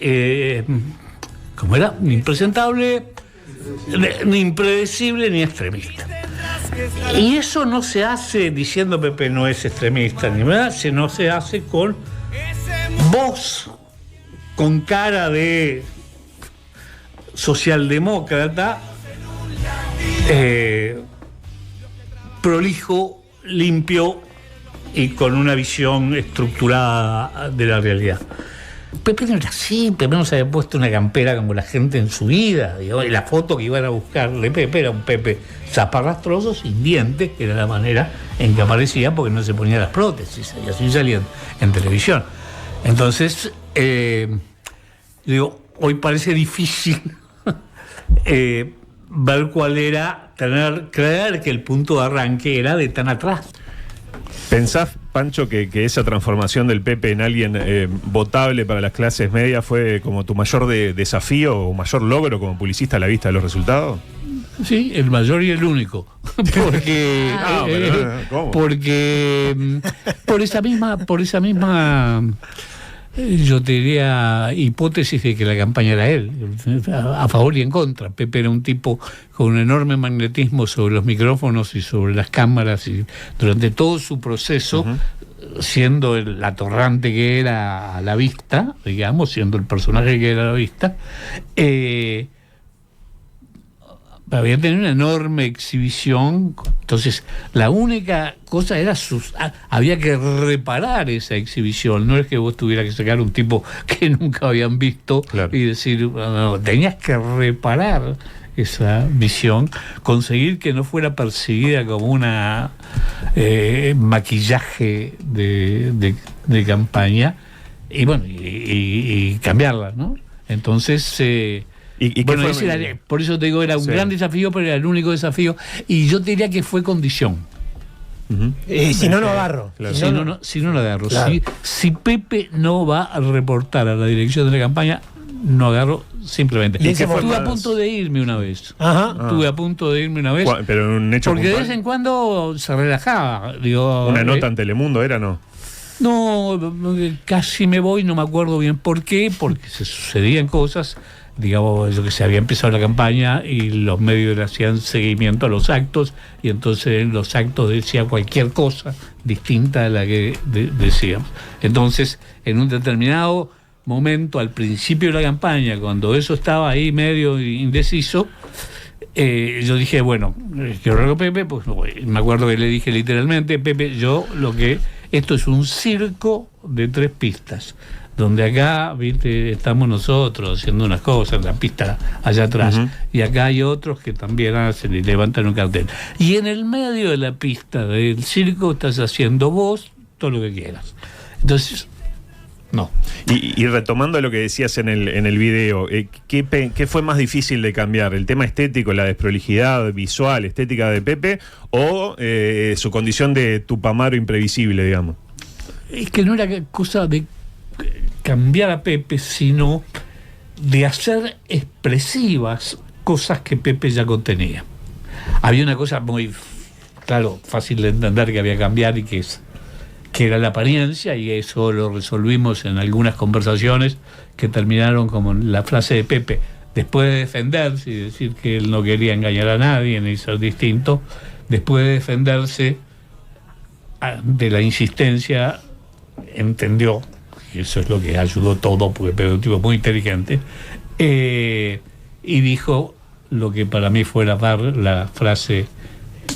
Speaker 2: ¿cómo era? Ni impresentable, ni impredecible, ni extremista. Y eso no se hace diciendo Pepe no es extremista, ni nada, sino se hace con voz, con cara de socialdemócrata, prolijo, limpio y con una visión estructurada de la realidad. Pepe no era así, Pepe no se había puesto una campera como la gente en su vida. Digo, y la foto que iban a buscarle Pepe era un Pepe zaparrastroso, sin dientes, que era la manera en que aparecía porque no se ponía las prótesis, y así salían en televisión. Entonces, digo, hoy parece difícil ver cuál era, creer que el punto de arranque era de tan atrás.
Speaker 1: ¿Pensás, Pancho, que esa transformación del Pepe en alguien votable para las clases medias fue como tu mayor desafío o mayor logro como publicista a la vista de los resultados?
Speaker 2: Sí, el mayor y el único. Porque
Speaker 1: ¿cómo?
Speaker 2: Porque por esa misma yo te diría hipótesis de que la campaña era él, a favor y en contra. Pepe era un tipo con un enorme magnetismo sobre los micrófonos y sobre las cámaras, y durante todo su proceso, siendo el atorrante que era a la vista, digamos, siendo el personaje que era a la vista, había tenido una enorme exhibición. Entonces la única cosa era había que reparar esa exhibición. No es que vos tuvieras que sacar un tipo que nunca habían visto, claro, y decir, no, tenías que reparar esa visión, conseguir que no fuera percibida como una maquillaje de campaña, y bueno, y cambiarla, ¿no? Entonces bueno, por eso te digo, era un gran desafío, pero era el único desafío, y yo te diría que fue condición.
Speaker 3: Si no, no agarro.
Speaker 1: Claro.
Speaker 2: Si no, no agarro.
Speaker 3: Claro.
Speaker 2: Si Pepe no va a reportar a la dirección de la campaña, no agarro simplemente. Estuve a punto de irme una vez. Estuve a punto de irme una vez.
Speaker 1: Pero un hecho
Speaker 2: porque
Speaker 1: puntual,
Speaker 2: de vez en cuando se relajaba. Digo,
Speaker 1: una nota en Telemundo era, ¿no?
Speaker 2: No, casi me voy, no me acuerdo bien por qué, porque se sucedían cosas. Digamos, yo que se había empezado la campaña y los medios le hacían seguimiento a los actos, y entonces en los actos decía cualquier cosa distinta a la que decíamos. Entonces, en un determinado momento, al principio de la campaña, cuando eso estaba ahí medio indeciso, yo dije, bueno, quiero hablar con Pepe, pues me acuerdo que le dije literalmente, Pepe, esto es un circo de 3 pistas. Donde acá, viste, estamos nosotros haciendo unas cosas en la pista allá atrás, y acá hay otros que también hacen y levantan un cartel. Y en el medio de la pista del circo estás haciendo vos todo lo que quieras. Entonces, no.
Speaker 1: Y retomando lo que decías en el video, ¿qué fue más difícil de cambiar? ¿El tema estético, la desprolijidad visual, estética de Pepe, o su condición de tupamaro imprevisible, digamos?
Speaker 2: Es que no era cosa de cambiar a Pepe, sino de hacer expresivas cosas que Pepe ya contenía. Había una cosa muy, claro, fácil de entender que había que cambiar, y que era la apariencia, y eso lo resolvimos en algunas conversaciones que terminaron como la frase de Pepe, después de defenderse y decir que él no quería engañar a nadie ni ser distinto, después de defenderse de la insistencia, entendió, y eso es lo que ayudó todo, porque Pedro es un tipo muy inteligente, y dijo lo que para mí fue la frase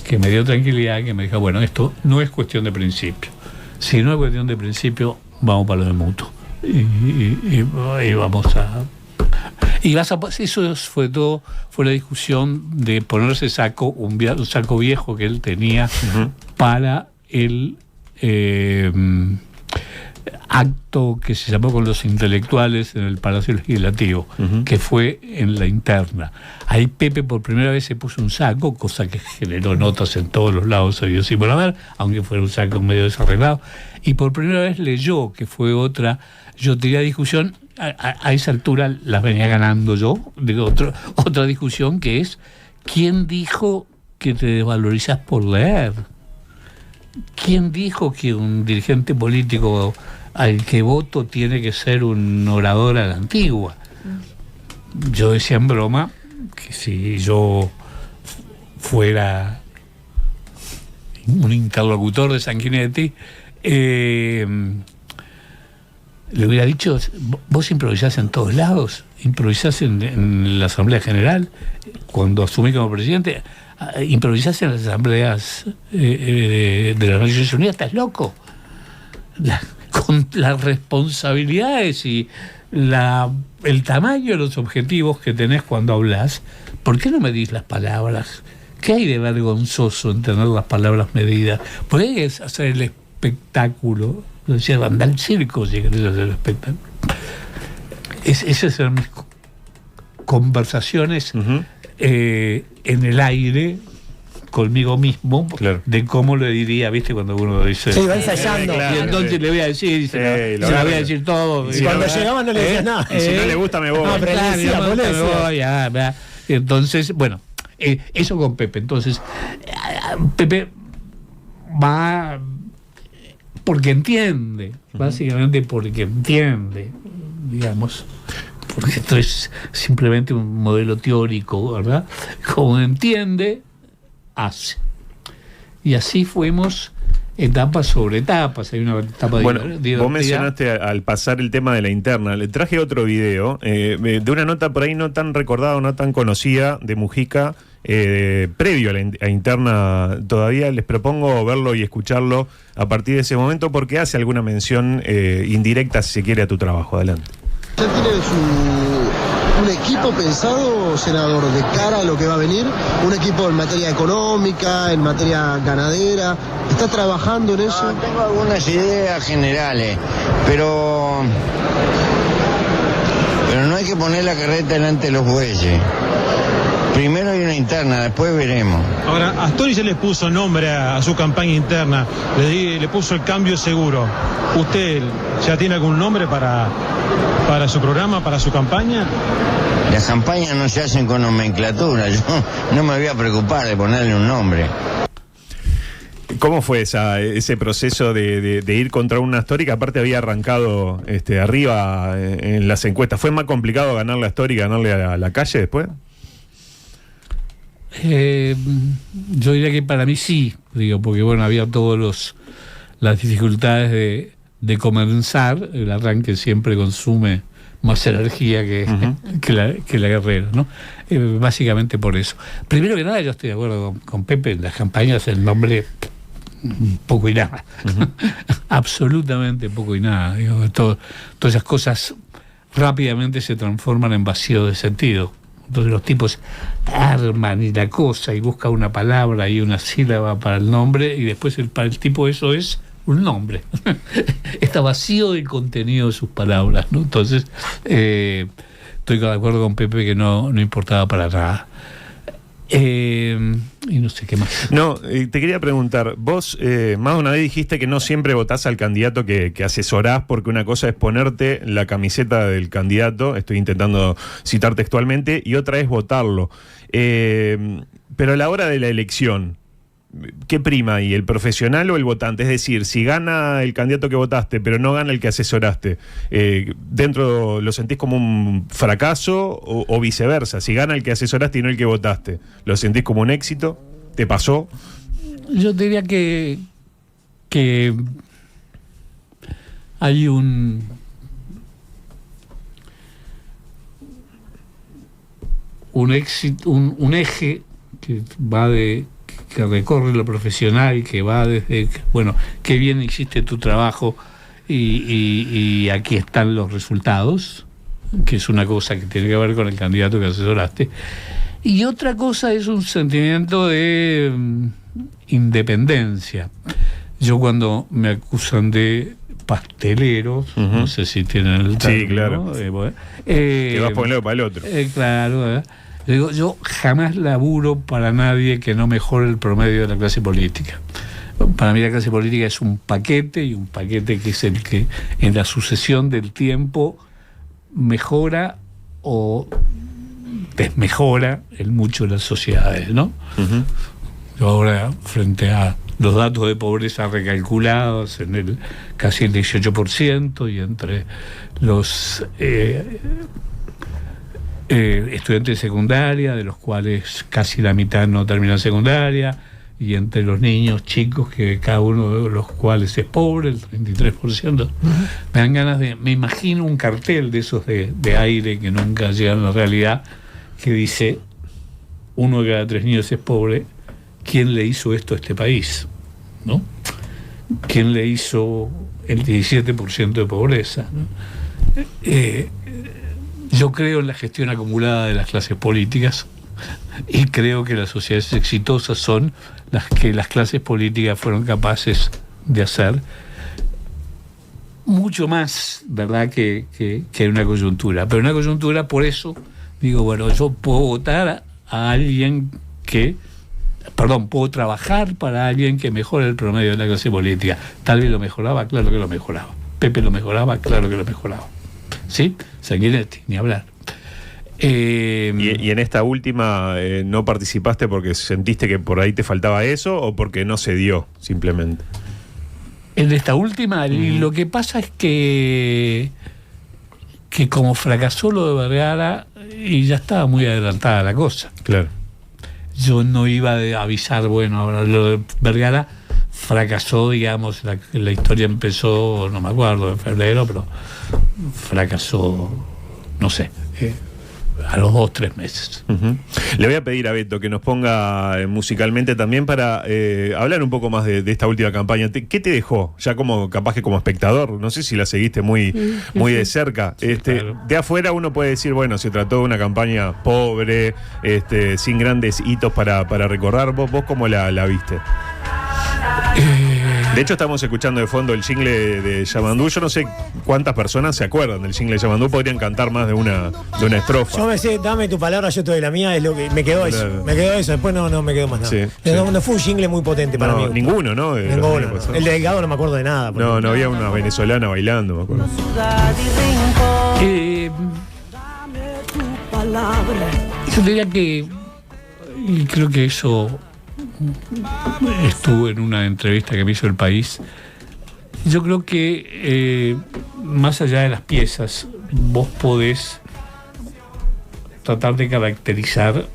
Speaker 2: que me dio tranquilidad, que me dijo, bueno, esto no es cuestión de principio. Si no es cuestión de principio, vamos para lo de mutuo. Y vamos a... eso fue todo, fue la discusión de ponerse un saco viejo que él tenía para el... acto que se llamó con los intelectuales en el Palacio Legislativo, que fue en la interna. Ahí Pepe por primera vez se puso un saco, cosa que generó notas en todos los lados, sabidos y por haber, aunque fuera un saco medio desarreglado, y por primera vez leyó, que fue otra, yo tenía discusión, a esa altura las venía ganando yo, digo, otra discusión que es, ¿quién dijo que te desvalorizás por leer? ¿Quién dijo que un dirigente político al que voto tiene que ser un orador a la antigua? Yo decía en broma que si yo fuera un interlocutor de Sanguinetti, le hubiera dicho, vos improvisás en todos lados, improvisás en la Asamblea General, cuando asumí como presidente, improvisás en las asambleas de las Naciones Unidas, estás loco. Con las responsabilidades y el tamaño de los objetivos que tenés cuando hablas, ¿por qué no medís las palabras? ¿Qué hay de vergonzoso en tener las palabras medidas? Podés hacer el espectáculo, decía, anda al circo si querés hacer el espectáculo. Esas eran mis conversaciones en el aire conmigo mismo, claro, de cómo lo diría, ¿viste? Cuando uno dice...
Speaker 3: Sí, va ensayando.
Speaker 2: Y entonces le voy a decir, se lo voy a decir todo.
Speaker 3: Y cuando llegaba no le decías nada.
Speaker 1: Y si no le gusta me voy.
Speaker 3: No, pero
Speaker 2: claro,
Speaker 3: le decía,
Speaker 2: me voy, ya. Entonces, bueno, eso con Pepe. Entonces, Pepe va porque entiende, básicamente porque entiende, digamos, porque esto es simplemente un modelo teórico, ¿verdad? Como entiende, hace. Y así fuimos etapas sobre etapas. Hay una etapa
Speaker 1: de vos mencionaste al pasar el tema de la interna. Le traje otro video de una nota por ahí no tan recordada, no tan conocida, de Mujica, previo a la interna. Todavía les propongo verlo y escucharlo a partir de ese momento, porque hace alguna mención indirecta, si se quiere, a tu trabajo. Adelante.
Speaker 5: ¿Ya tiene un equipo pensado, senador, de cara a lo que va a venir? ¿Un equipo en materia económica, en materia ganadera? ¿Está trabajando en eso?
Speaker 6: Tengo algunas ideas generales, pero no hay que poner la carreta delante de los bueyes. Primero hay una interna, después veremos.
Speaker 7: Ahora, Astori ya le puso nombre a su campaña interna, le puso el cambio seguro. ¿Usted ya tiene algún nombre para su programa, para su campaña?
Speaker 6: Las campañas no se hacen con nomenclatura, yo no me voy a preocupar de ponerle un nombre.
Speaker 1: ¿Cómo fue ese proceso de ir contra una Astori que aparte había arrancado arriba en las encuestas? ¿Fue más complicado ganarle a Astori y ganarle a la Calle después?
Speaker 2: Yo diría que para mí sí, digo, porque bueno, había todas las dificultades de comenzar. El arranque siempre consume más energía que la carrera, ¿no? Básicamente por eso. Primero que nada, yo estoy de acuerdo con Pepe, en las campañas el nombre poco y nada. Absolutamente poco y nada. Digo, todas esas cosas rápidamente se transforman en vacío de sentido. Entonces los tipos arman y la cosa y buscan una palabra y una sílaba para el nombre y después para el tipo eso es un nombre. Está vacío de contenido de sus palabras, ¿no? Entonces estoy de acuerdo con Pepe que no importaba para nada. Y no sé qué más.
Speaker 1: No, te quería preguntar, vos más de una vez dijiste que no siempre votás al candidato que asesorás, porque una cosa es ponerte la camiseta del candidato, estoy intentando citar textualmente, y otra es votarlo. Pero a la hora de la elección, ¿qué prima ahí, el profesional o el votante? Es decir, si gana el candidato que votaste, pero no gana el que asesoraste, ¿dentro lo sentís como un fracaso o viceversa? Si gana el que asesoraste y no el que votaste, ¿lo sentís como un éxito? ¿Te pasó?
Speaker 2: Yo diría que hay un éxito, un eje que va que recorre lo profesional, que va desde, bueno, qué bien hiciste tu trabajo y aquí están los resultados, que es una cosa que tiene que ver con el candidato que asesoraste, y otra cosa es un sentimiento de independencia. Yo cuando me acusan de pasteleros, no sé si tienen el término.
Speaker 1: Sí, claro. Que vas por un lado para el otro.
Speaker 2: Claro. Yo jamás laburo para nadie que no mejore el promedio de la clase política. Para mí la clase política es un paquete, y un paquete que es el que en la sucesión del tiempo mejora o desmejora en mucho las sociedades, ¿no? Uh-huh. Yo ahora, frente a los datos de pobreza recalculados en casi el 18%, y entre los estudiantes de secundaria, de los cuales casi la mitad no terminan secundaria, y entre los niños chicos, que cada uno de los cuales es pobre, el 33%, me dan ganas me imagino un cartel de esos de aire que nunca llegan a la realidad, que dice: 1 de cada 3 niños es pobre. ¿Quién le hizo esto a este país? ¿No? ¿Quién le hizo el 17% de pobreza? ¿No? Yo creo en la gestión acumulada de las clases políticas, y creo que las sociedades exitosas son las que las clases políticas fueron capaces de hacer mucho más, ¿verdad?, que en una coyuntura. Pero una coyuntura, por eso digo, bueno, yo puedo votar a alguien puedo trabajar para alguien que mejore el promedio de la clase política. Tal vez lo mejoraba, claro que lo mejoraba. Pepe lo mejoraba, claro que lo mejoraba. ¿Sí? Sanguinetti, ni hablar.
Speaker 1: ¿Y en esta última no participaste porque sentiste que por ahí te faltaba eso, o porque no se dio, simplemente?
Speaker 2: En esta última, lo que pasa es que como fracasó lo de Vergara, y ya estaba muy adelantada la cosa.
Speaker 1: Claro.
Speaker 2: Yo no iba a avisar, bueno, ahora lo de Vergara fracasó, digamos, la historia empezó, no me acuerdo, en febrero, pero fracasó, no sé, a los 2-3 meses.
Speaker 1: Uh-huh. Le voy a pedir a Beto que nos ponga musicalmente también para hablar un poco más de esta última campaña. ¿Qué te dejó? Ya capaz que como espectador, no sé si la seguiste muy de cerca. Sí, claro. De afuera uno puede decir, bueno, se trató de una campaña pobre, sin grandes hitos para recordar. ¿Vos cómo la viste? De hecho, estamos escuchando de fondo el jingle de Yamandú. Yo no sé cuántas personas se acuerdan del jingle de Yamandú. Podrían cantar más de una estrofa.
Speaker 3: Yo me sé, dame tu palabra, yo te doy la mía. Es lo que me quedó eso. Me quedó eso. Después no me quedó más nada. Sí. No fue un jingle muy potente para mí.
Speaker 1: Ninguno, ¿no?
Speaker 3: Ninguno. El de Delgado no me acuerdo de nada.
Speaker 1: No había una venezolana bailando, me acuerdo.
Speaker 2: Yo diría que, y creo que eso estuvo en una entrevista que me hizo El País. Yo creo que más allá de las piezas, vos podés tratar de caracterizar,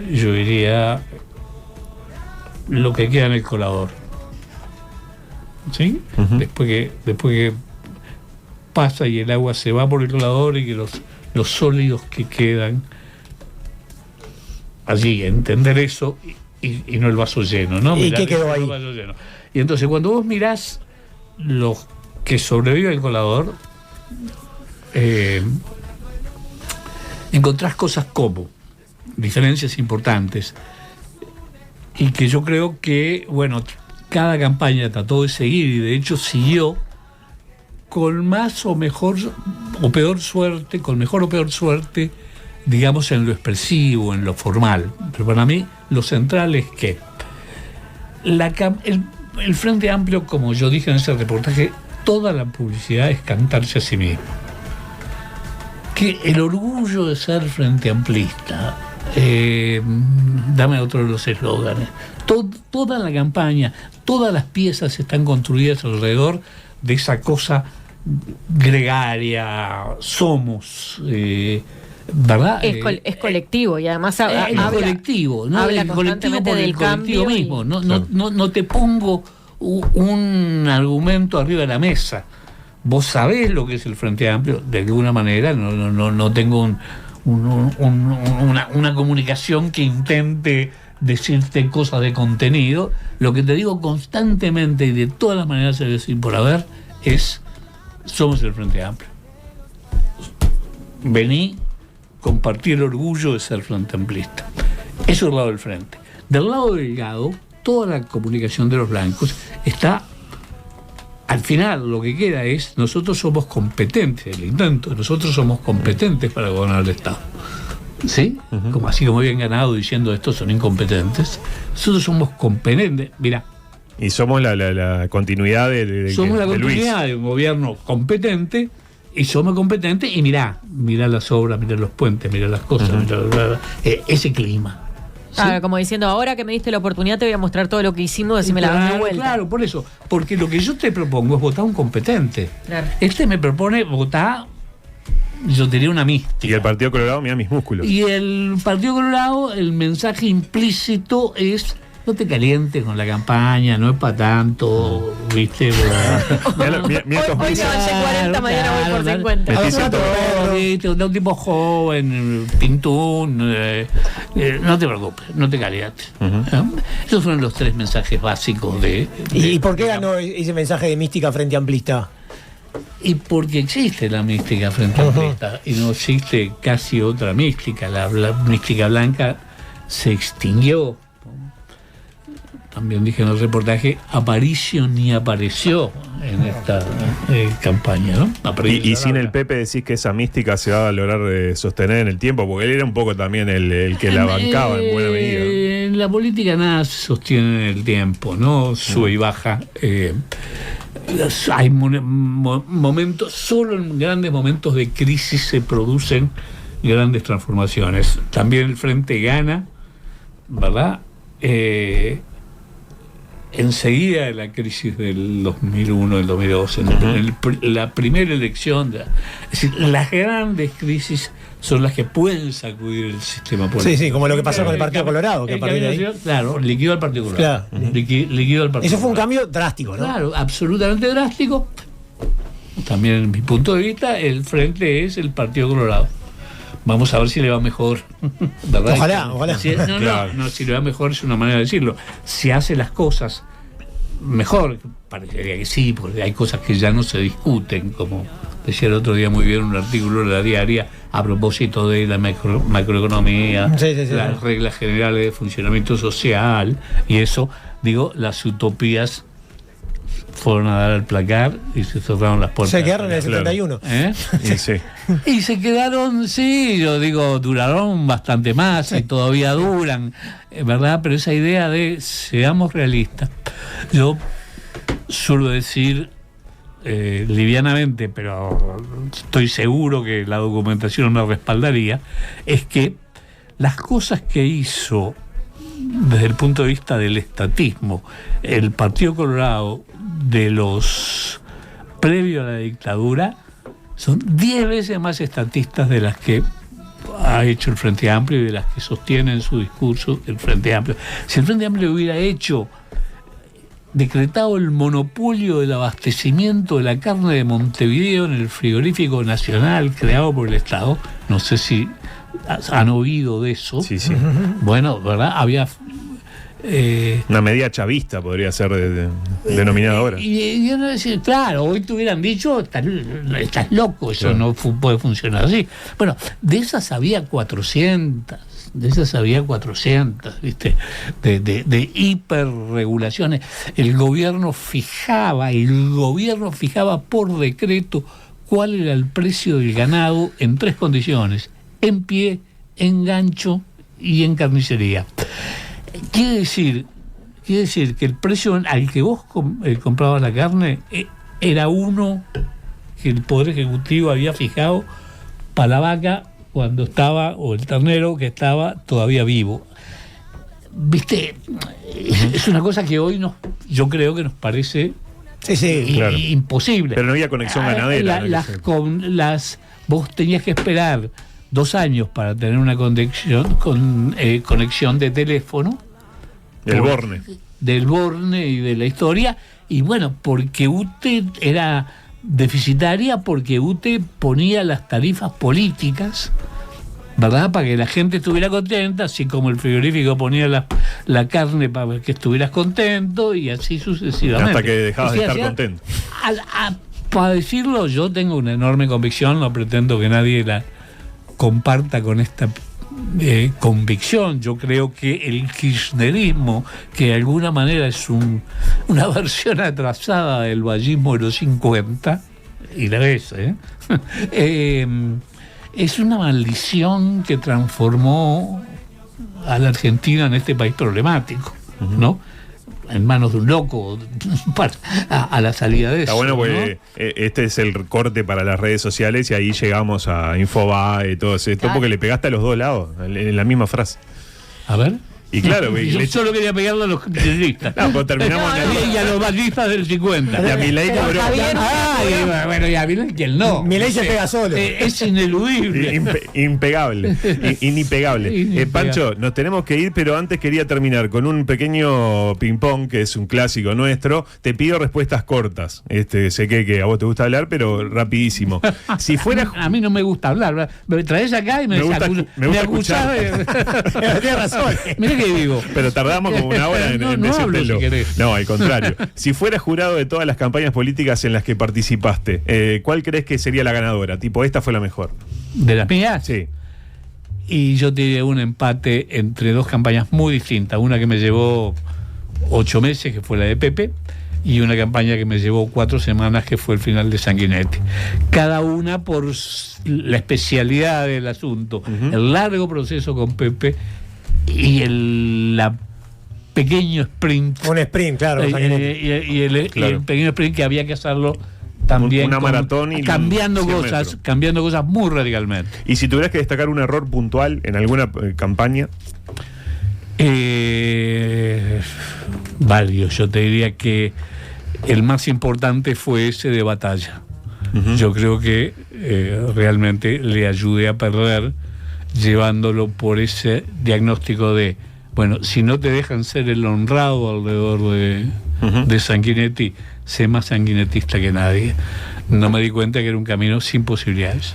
Speaker 2: yo diría, lo que queda en el colador, ¿sí? Uh-huh. Después que pasa y el agua se va por el colador, y que los sólidos que quedan allí, entender eso, y no el vaso lleno, ¿no?
Speaker 3: ¿Y qué quedó ahí?
Speaker 2: Y entonces, cuando vos mirás lo que sobrevive al colador, encontrás cosas como diferencias importantes, y que yo creo que, bueno, cada campaña trató de seguir, y de hecho siguió con más o mejor o peor suerte, con mejor o peor suerte, digamos, en lo expresivo, en lo formal. Pero para mí lo central es que el Frente Amplio, como yo dije en ese reportaje, toda la publicidad es cantarse a sí mismo. Que el orgullo de ser Frente Amplista, dame otro de los eslóganes, toda la campaña, todas las piezas están construidas alrededor de esa cosa gregaria, somos, ¿verdad?
Speaker 4: Es colectivo, y además habla
Speaker 2: colectivo, ¿no?
Speaker 4: Habla
Speaker 2: el colectivo por el colectivo mismo. No te pongo un argumento arriba de la mesa. Vos sabés lo que es el Frente Amplio, de alguna manera. No tengo una comunicación que intente decirte cosas de contenido. Lo que te digo constantemente y de todas las maneras de decir por haber es: somos el Frente Amplio. Vení, compartir el orgullo de ser Frente Amplista. Eso es el lado del frente. Del lado delgado, toda la comunicación de los blancos está al final lo que queda es, nosotros somos competentes, el intento, nosotros somos competentes para gobernar el Estado. ¿Sí? Como así como habían ganado diciendo estos son incompetentes, nosotros somos competentes. Mirá.
Speaker 1: Y somos la continuidad
Speaker 2: somos la
Speaker 1: de
Speaker 2: continuidad
Speaker 1: Luis.
Speaker 2: de un gobierno competente, y somos competentes, y mirá las obras, mirá los puentes, mirá las cosas, mirá ese clima. ¿Sí?
Speaker 4: Claro, como diciendo, ahora que me diste la oportunidad te voy a mostrar todo lo que hicimos, decime la dame vuelta.
Speaker 2: Claro, por eso. Porque lo que yo te propongo es votar a un competente.
Speaker 4: Claro.
Speaker 2: Este me propone votar, yo diría, una mística.
Speaker 1: Y el Partido Colorado, mira mis músculos.
Speaker 2: Y el Partido Colorado, el mensaje implícito es: no te calientes con la campaña, no es para tanto, ¿viste?
Speaker 4: Hoy levanté 40, mañana voy por 50.
Speaker 2: ¿Viste? Un tipo joven, pintún, no te preocupes, no te calientes. Esos fueron los 3 mensajes básicos de
Speaker 3: ¿Y por qué ganó ese mensaje de mística frente amplista?
Speaker 2: Y porque existe la mística frente amplista, y no existe casi otra mística. La mística blanca se extinguió. También dije en el reportaje, Aparicio ni apareció en esta campaña, ¿no?
Speaker 1: Y sin el Pepe decís que esa mística se va a lograr sostener en el tiempo, porque él era un poco también el que la bancaba en buena medida, ¿no?
Speaker 2: En la política nada se sostiene en el tiempo, ¿no? Sube y baja. Hay momentos, solo en grandes momentos de crisis se producen grandes transformaciones. También el Frente gana, ¿verdad? Enseguida de la crisis del 2001, del 2012, la primera elección, es decir, las grandes crisis son las que pueden sacudir el sistema político.
Speaker 3: Sí, como lo que pasó con el Partido Colorado, que a partir de ahí...
Speaker 2: Claro, liquidó al Partido Colorado.
Speaker 3: Claro.
Speaker 2: Liquidó al Partido
Speaker 3: Eso fue un
Speaker 2: Colorado.
Speaker 3: cambio drástico, ¿no?
Speaker 2: Claro, absolutamente drástico. También, en mi punto de vista, el Frente es el Partido Colorado. Vamos a ver si le va mejor, ¿verdad?
Speaker 3: Ojalá.
Speaker 2: Si le va mejor es una manera de decirlo. Si hace las cosas mejor, parecería que sí, porque hay cosas que ya no se discuten, como decía el otro día muy bien un artículo de La Diaria a propósito de la macroeconomía, las reglas generales de funcionamiento social y eso. Digo, las utopías fueron a dar al placar y se cerraron las puertas.
Speaker 3: Se quedaron en el 71.
Speaker 1: Sí.
Speaker 2: Y se quedaron, sí, yo digo, duraron bastante más y todavía duran, ¿verdad? Pero esa idea de seamos realistas, yo suelo decir livianamente, pero estoy seguro que la documentación me respaldaría, es que las cosas que hizo desde el punto de vista del estatismo el Partido Colorado de los previo a la dictadura son 10 veces más estatistas de las que ha hecho el Frente Amplio y de las que sostiene en su discurso el Frente Amplio. Si el Frente Amplio hubiera decretado el monopolio del abastecimiento de la carne de Montevideo en el frigorífico nacional creado por el Estado, no sé si han oído de eso.
Speaker 1: Sí.
Speaker 2: Bueno, ¿verdad? Había
Speaker 1: una medida chavista podría ser denominada ahora.
Speaker 2: Y yo no decía, claro, hoy te hubieran dicho, estás loco, eso claro. No puede funcionar así. Bueno, de esas había 400, ¿viste? De hiperregulaciones. El gobierno fijaba por decreto cuál era el precio del ganado en 3 condiciones: en pie, en gancho y en carnicería. Quiere decir que el precio al que vos comprabas la carne era uno que el Poder Ejecutivo había fijado para la vaca cuando estaba, o el ternero que estaba todavía vivo. ¿Viste? Es una cosa que hoy yo creo que nos parece
Speaker 1: claro.
Speaker 2: Imposible.
Speaker 1: Pero no había conexión ganadera.
Speaker 2: Vos tenías que esperar 2 años para tener una conexión de teléfono.
Speaker 1: Del Borne.
Speaker 2: Del Borne y de la historia. Y bueno, porque UTE era deficitaria, porque UTE ponía las tarifas políticas, ¿verdad? Para que la gente estuviera contenta, así como el frigorífico ponía la carne para que estuvieras contento, y así sucesivamente.
Speaker 1: Hasta que dejabas de estar contento.
Speaker 2: Para decirlo, yo tengo una enorme convicción, no pretendo que nadie la comparta con esta convicción. Yo creo que el kirchnerismo, que de alguna manera es una versión atrasada del vallismo de los 50, y la ves, es una maldición que transformó a la Argentina en este país problemático, ¿no? En manos de un loco a la salida de eso.
Speaker 1: Está bueno porque este es el corte para las redes sociales y ahí llegamos a Infobae y todo esto, porque le pegaste a los dos lados en la misma frase.
Speaker 2: A ver.
Speaker 1: Y claro,
Speaker 2: yo solo quería pegarle a los kirchneristas.
Speaker 1: No, pues terminamos
Speaker 2: y a los ballistas del 50.
Speaker 1: Y a Milei cobró.
Speaker 2: Bueno, y a Milei quien no.
Speaker 3: Milei se pega solo.
Speaker 2: Es ineludible.
Speaker 1: Impegable. Inimpegable. Pancho, nos tenemos que ir, pero antes quería terminar con un pequeño ping-pong, que es un clásico nuestro. Te pido respuestas cortas. Sé que a vos te gusta hablar, pero rapidísimo. Si fuera...
Speaker 2: A mí no me gusta hablar. Me traes acá y me
Speaker 1: acusás
Speaker 2: de...
Speaker 3: Tienes razón.
Speaker 2: Mirá que digo.
Speaker 1: Pero tardamos como una hora en decírtelo. No, al contrario. Si fueras jurado de todas las campañas políticas en las que participaste, ¿cuál crees que sería la ganadora? Tipo, esta fue la mejor.
Speaker 2: ¿De las mías?
Speaker 1: Sí.
Speaker 2: Y yo te diría un empate entre dos campañas muy distintas. Una que me llevó 8 meses, que fue la de Pepe, y una campaña que me llevó 4 semanas, que fue el final de Sanguinetti. Cada una por la especialidad del asunto. El largo proceso con Pepe y el pequeño sprint.
Speaker 3: Un sprint, claro.
Speaker 2: Y el pequeño sprint que había que hacerlo también.
Speaker 1: Una maratón y
Speaker 2: cambiando cosas muy radicalmente.
Speaker 1: Y si tuvieras que destacar un error puntual en alguna campaña.
Speaker 2: Varios. Yo te diría que el más importante fue ese de Batalla. Yo creo que realmente le ayudé a perder, llevándolo por ese diagnóstico de, bueno, si no te dejan ser el honrado alrededor de Sanguinetti, sé más sanguinetista que nadie. No me di cuenta que era un camino sin posibilidades.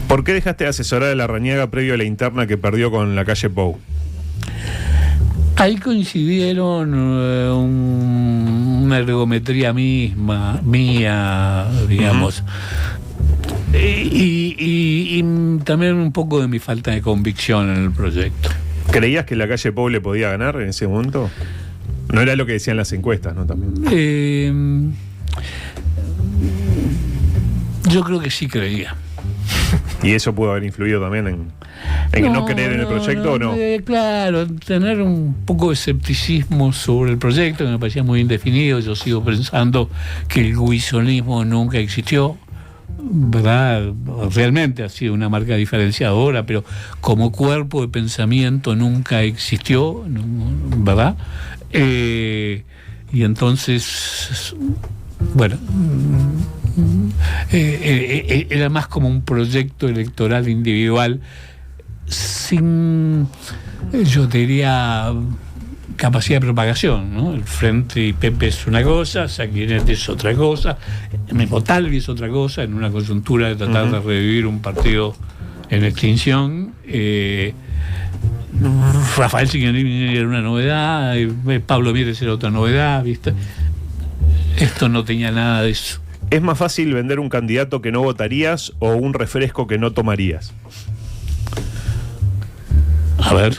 Speaker 1: ¿Por qué dejaste de asesorar a Larrañaga previo a la interna que perdió con la calle Pou?
Speaker 2: Ahí coincidieron una ergometría mía, digamos. Y también un poco de mi falta de convicción en el proyecto.
Speaker 1: ¿Creías que la calle Pou le podía ganar en ese momento? No era lo que decían las encuestas, ¿no? También.
Speaker 2: Yo creo que sí creía.
Speaker 1: ¿Y eso pudo haber influido también en no creer en el proyecto o no?
Speaker 2: Claro, tener un poco de escepticismo sobre el proyecto, que me parecía muy indefinido. Yo sigo pensando que el guisonismo nunca existió, ¿verdad? Realmente ha sido una marca diferenciadora, pero como cuerpo de pensamiento nunca existió, ¿verdad? Y entonces, bueno, era más como un proyecto electoral individual sin, yo diría, capacidad de propagación, ¿no? El Frente y Pepe es una cosa, Sanguinetti es otra cosa, Montalvi es otra cosa, en una coyuntura de tratar de revivir un partido en extinción. Rafael Sanguinetti era una novedad, Pablo Mieres era otra novedad, ¿viste? Esto no tenía nada de eso.
Speaker 1: ¿Es más fácil vender un candidato que no votarías o un refresco que no tomarías?
Speaker 2: A ver.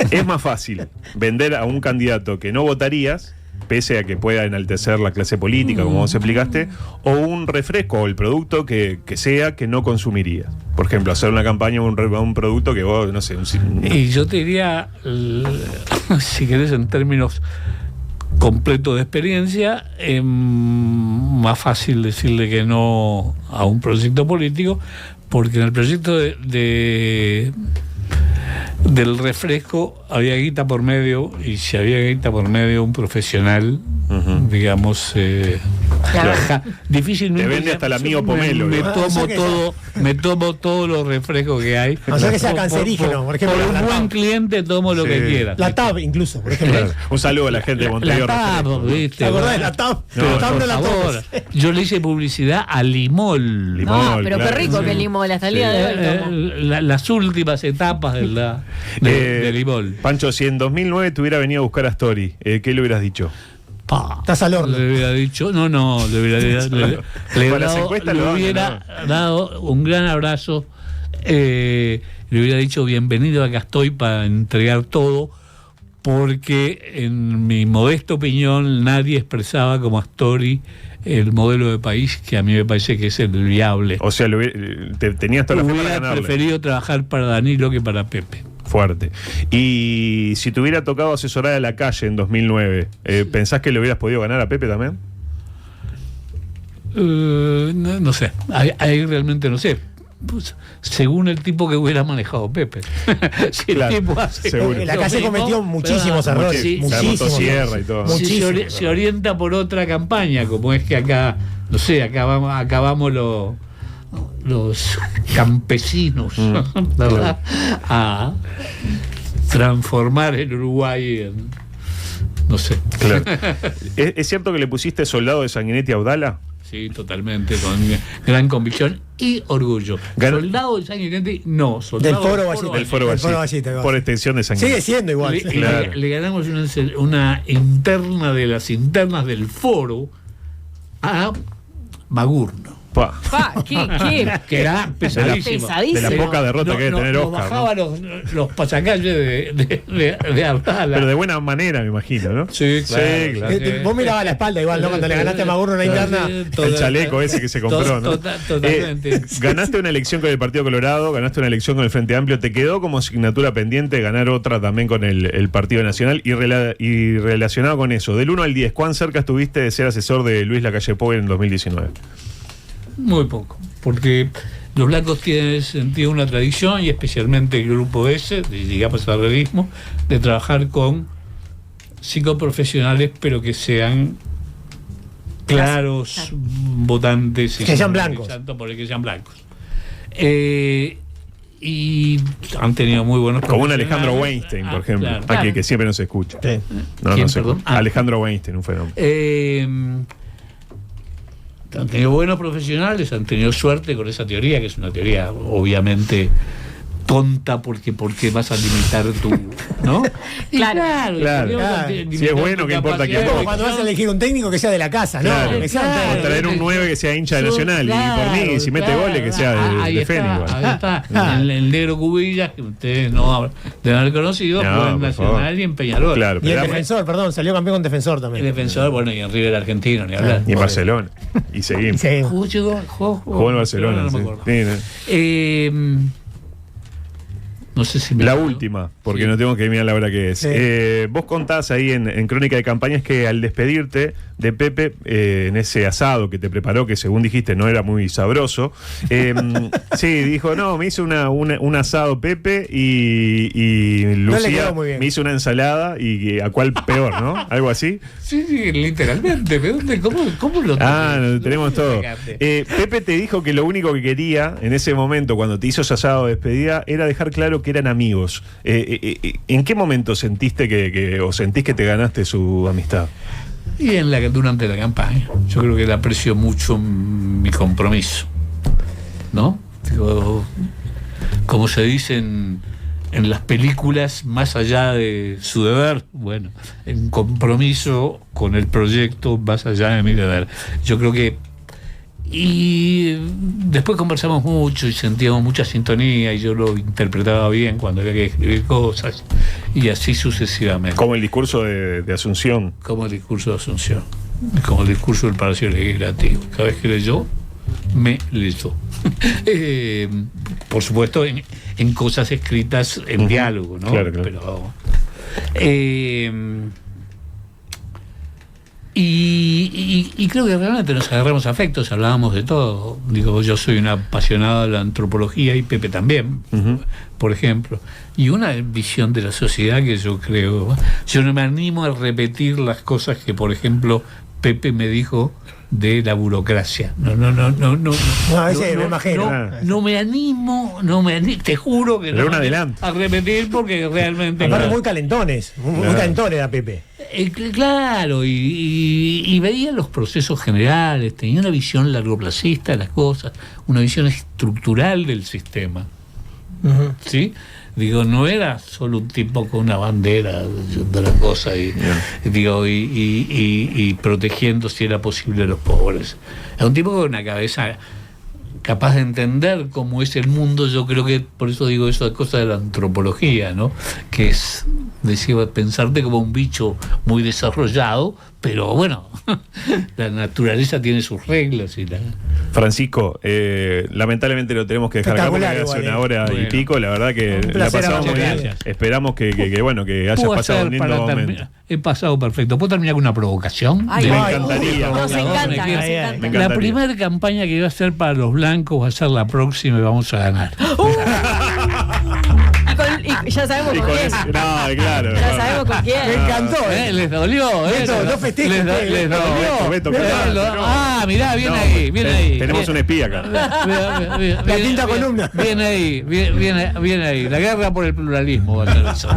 Speaker 1: ¿Es más fácil vender a un candidato que no votarías, pese a que pueda enaltecer la clase política, como vos explicaste, o un refresco o el producto que sea que no consumirías? Por ejemplo, hacer una campaña a un producto que vos, no sé...
Speaker 2: Y yo te diría, si querés en términos completo de experiencia, más fácil decirle que no a un proyecto político, porque en el proyecto del refresco había guita por medio, y si había guita por medio, un profesional, digamos, difícilmente
Speaker 1: te vende hasta la mío pomelo.
Speaker 2: Me tomo todos los refrescos que hay.
Speaker 3: O sea que sea cancerígeno, por ejemplo.
Speaker 2: Por un buen cliente tomo lo que quiera.
Speaker 3: La TAB incluso, por ejemplo.
Speaker 1: Claro. Un saludo a la gente de Montevideo.
Speaker 2: La TAB, ¿viste?
Speaker 3: ¿Te acordás de la TAB?
Speaker 2: Por favor. Yo le hice publicidad a Limol.
Speaker 4: No, pero qué rico que Limol, hasta el día de hoy.
Speaker 2: Las últimas etapas de Limol.
Speaker 1: Pancho, si en 2009 te hubiera venido a buscar a Story, ¿qué le hubieras dicho?
Speaker 3: Estás al horno.
Speaker 2: Le hubiera dicho, le hubiera dado un gran abrazo, le hubiera dicho bienvenido, acá estoy para entregar todo, porque en mi modesta opinión nadie expresaba como Astori el modelo de país que a mí me parece que es el viable.
Speaker 1: O sea, tenías toda la fe para
Speaker 2: Hubiera
Speaker 1: ganarle.
Speaker 2: preferido trabajar para Danilo que para Pepe.
Speaker 1: Fuerte. Y si te hubiera tocado asesorar a Lacalle en 2009, ¿pensás que le hubieras podido ganar a Pepe también?
Speaker 2: No sé, ahí realmente no sé. Pues, según el tipo que hubiera manejado Pepe. Si
Speaker 1: Claro,
Speaker 2: el tipo hace
Speaker 1: seguro.
Speaker 3: La calle cometió muchísimos errores.
Speaker 2: Sí,
Speaker 1: La
Speaker 3: muchísimos.
Speaker 1: motosierra y todo.
Speaker 3: Muchísimos.
Speaker 2: se orienta por otra campaña, como es que acá, no sé, acabamos los campesinos, ¿verdad? A transformar el Uruguay en, no sé.
Speaker 1: Claro. ¿Es cierto que le pusiste soldado de Sanguinetti a Abdala?
Speaker 2: Sí, totalmente, con gran convicción y orgullo. Soldado de Sanguinetti, no. Soldado
Speaker 3: Del Foro Ballita.
Speaker 1: Del Foro Ballita. Por extensión de Sanguinetti.
Speaker 3: Sigue siendo igual.
Speaker 1: Claro.
Speaker 2: Le ganamos una interna de las internas del Foro a Magurno.
Speaker 1: Pa.
Speaker 2: Que era pesadísimo.
Speaker 1: De la poca derrota que debe tener
Speaker 2: nos
Speaker 1: Oscar,
Speaker 2: bajaba los pasacalles de Abdala.
Speaker 1: Pero de buena manera, me imagino, ¿no?
Speaker 2: Sí, claro.
Speaker 3: Vos mirabas la espalda igual, ¿no? Cuando le ganaste a Magurno en la interna.
Speaker 1: El chaleco ese que se compró, ¿no?
Speaker 2: Totalmente.
Speaker 1: Ganaste una elección con el Partido Colorado, ganaste una elección con el Frente Amplio, ¿te quedó como asignatura pendiente ganar otra también con el Partido Nacional? Y relacionado con eso, del 1 al 10, ¿cuán cerca estuviste de ser asesor de Luis Lacalle Pou en 2019?
Speaker 2: Muy poco, porque los blancos tienen en ese sentido una tradición, y especialmente el grupo ese, digamos al realismo, de trabajar con psicoprofesionales, pero que sean claros votantes.
Speaker 3: Que sean blancos.
Speaker 2: Que sean blancos. Y han tenido muy buenos
Speaker 1: Como un
Speaker 2: profesionales.
Speaker 1: Alejandro Weinstein, por ejemplo,
Speaker 2: Claro.
Speaker 1: que siempre nos escucha.
Speaker 3: Sí.
Speaker 1: No,
Speaker 2: ¿Quién,
Speaker 1: no sé.
Speaker 2: perdón?
Speaker 1: Alejandro Weinstein, un fenómeno.
Speaker 2: Han tenido buenos profesionales, han tenido suerte con esa teoría, que es una teoría obviamente tonta, porque vas a limitar tu, ¿no?
Speaker 4: Claro.
Speaker 1: Si es bueno, ¿qué importa quién
Speaker 3: Como
Speaker 1: vote?
Speaker 3: cuando vas a elegir un técnico que sea de la casa, ¿no?
Speaker 1: Claro.
Speaker 3: Que sea
Speaker 1: O traer un 9 que sea hincha de Nacional, y por mí, si mete goles, que sea de Fénix.
Speaker 2: Ahí está. El negro Cubillas, que ustedes no deben haber conocido,
Speaker 1: No,
Speaker 2: jugó en
Speaker 1: por
Speaker 2: Nacional
Speaker 1: favor.
Speaker 2: y en Peñarol.
Speaker 1: Claro,
Speaker 3: Y el
Speaker 1: pero
Speaker 3: defensor, perdón, salió campeón con defensor
Speaker 2: El
Speaker 3: también.
Speaker 2: defensor, bueno, y en River Argentino, ni hablar.
Speaker 1: y en Barcelona. Y seguimos.
Speaker 3: Sí.
Speaker 1: Jugó en Barcelona,
Speaker 2: no
Speaker 1: sí.
Speaker 2: me acuerdo.
Speaker 1: Sí, ¿no?
Speaker 2: No sé si me
Speaker 1: La
Speaker 2: acuerdo.
Speaker 1: última, porque
Speaker 2: Sí.
Speaker 1: no tengo que mirar la hora que es.
Speaker 3: Sí.
Speaker 1: Vos contás ahí en Crónica de Campañas que al despedirte de Pepe, en ese asado que te preparó, que según dijiste no era muy sabroso, sí, dijo, no, me hizo un asado Pepe y
Speaker 3: le
Speaker 1: Lucía
Speaker 3: quedó muy bien.
Speaker 1: me hizo una ensalada y a cuál peor, ¿no? Algo así.
Speaker 2: Sí, literalmente. ¿De dónde? ¿Cómo lo
Speaker 1: Tenemos todo.
Speaker 2: sacaste?
Speaker 1: Pepe te dijo que lo único que quería en ese momento, cuando te hizo ese asado de despedida, era dejar claro que eran amigos. ¿En qué momento sentiste o sentís que te ganaste su amistad?
Speaker 2: Y durante la campaña. Yo creo que le aprecio mucho mi compromiso, ¿no? Digo, como se dice en las películas, más allá de su deber, bueno, en compromiso con el proyecto más allá de mi deber. Yo creo que... Y después conversamos mucho y sentíamos mucha sintonía, y yo lo interpretaba bien cuando había que escribir cosas, y así sucesivamente.
Speaker 1: Como el discurso de Asunción.
Speaker 2: Como el discurso de Asunción, como el discurso del Palacio Legislativo. Cada vez que leyó, me leyó. Por supuesto, en cosas escritas en diálogo, ¿no?
Speaker 1: Claro.
Speaker 2: Pero, y creo que realmente nos agarramos afectos, hablábamos de todo. Digo, yo soy un apasionado de la antropología, y Pepe también, por ejemplo. Y una visión de la sociedad que yo creo... Yo no me animo a repetir las cosas que, por ejemplo, Pepe me dijo de la burocracia. No,
Speaker 3: ese me imagino.
Speaker 2: No me animo, te juro que
Speaker 1: Pero
Speaker 2: no
Speaker 1: un
Speaker 2: me
Speaker 1: adelanto.
Speaker 2: a repetir, porque realmente...
Speaker 3: Aparte muy calentones, muy calentones era Pepe.
Speaker 2: Claro, y veía los procesos generales, tenía una visión largoplacista de las cosas, una visión estructural del sistema. ¿Sí? Digo, no era solo un tipo con una bandera de la cosa y protegiendo si era posible a los pobres. Era un tipo con una cabeza capaz de entender cómo es el mundo. Yo creo que, por eso digo eso, cosa de la antropología, ¿no? Que es, decía, pensarte como un bicho muy desarrollado, pero bueno, la naturaleza tiene sus reglas.
Speaker 1: Francisco, lamentablemente lo tenemos que dejar acá porque hace una hora y pico. La verdad que la pasamos muy bien.
Speaker 2: Gracias.
Speaker 1: Esperamos que hayas pasado un lindo momento.
Speaker 2: He pasado perfecto. ¿Puedo terminar con una provocación?
Speaker 4: Ay,
Speaker 1: me encantaría.
Speaker 4: Nos encanta, nos
Speaker 1: Me
Speaker 4: encanta.
Speaker 1: encantaría.
Speaker 2: La primera campaña que iba a hacer para los blancos va a ser la próxima y vamos a ganar.
Speaker 4: Y ya sabemos con quién.
Speaker 1: No, claro.
Speaker 4: Ya sabemos con quién.
Speaker 3: Me encantó.
Speaker 2: Les dolió,
Speaker 3: No festejes.
Speaker 2: les dolió.
Speaker 1: Beto, no.
Speaker 2: Mirá, viene ahí.
Speaker 1: Tenemos un espía acá.
Speaker 3: La quinta columna.
Speaker 2: Viene ahí. La guerra por el pluralismo va a ser eso.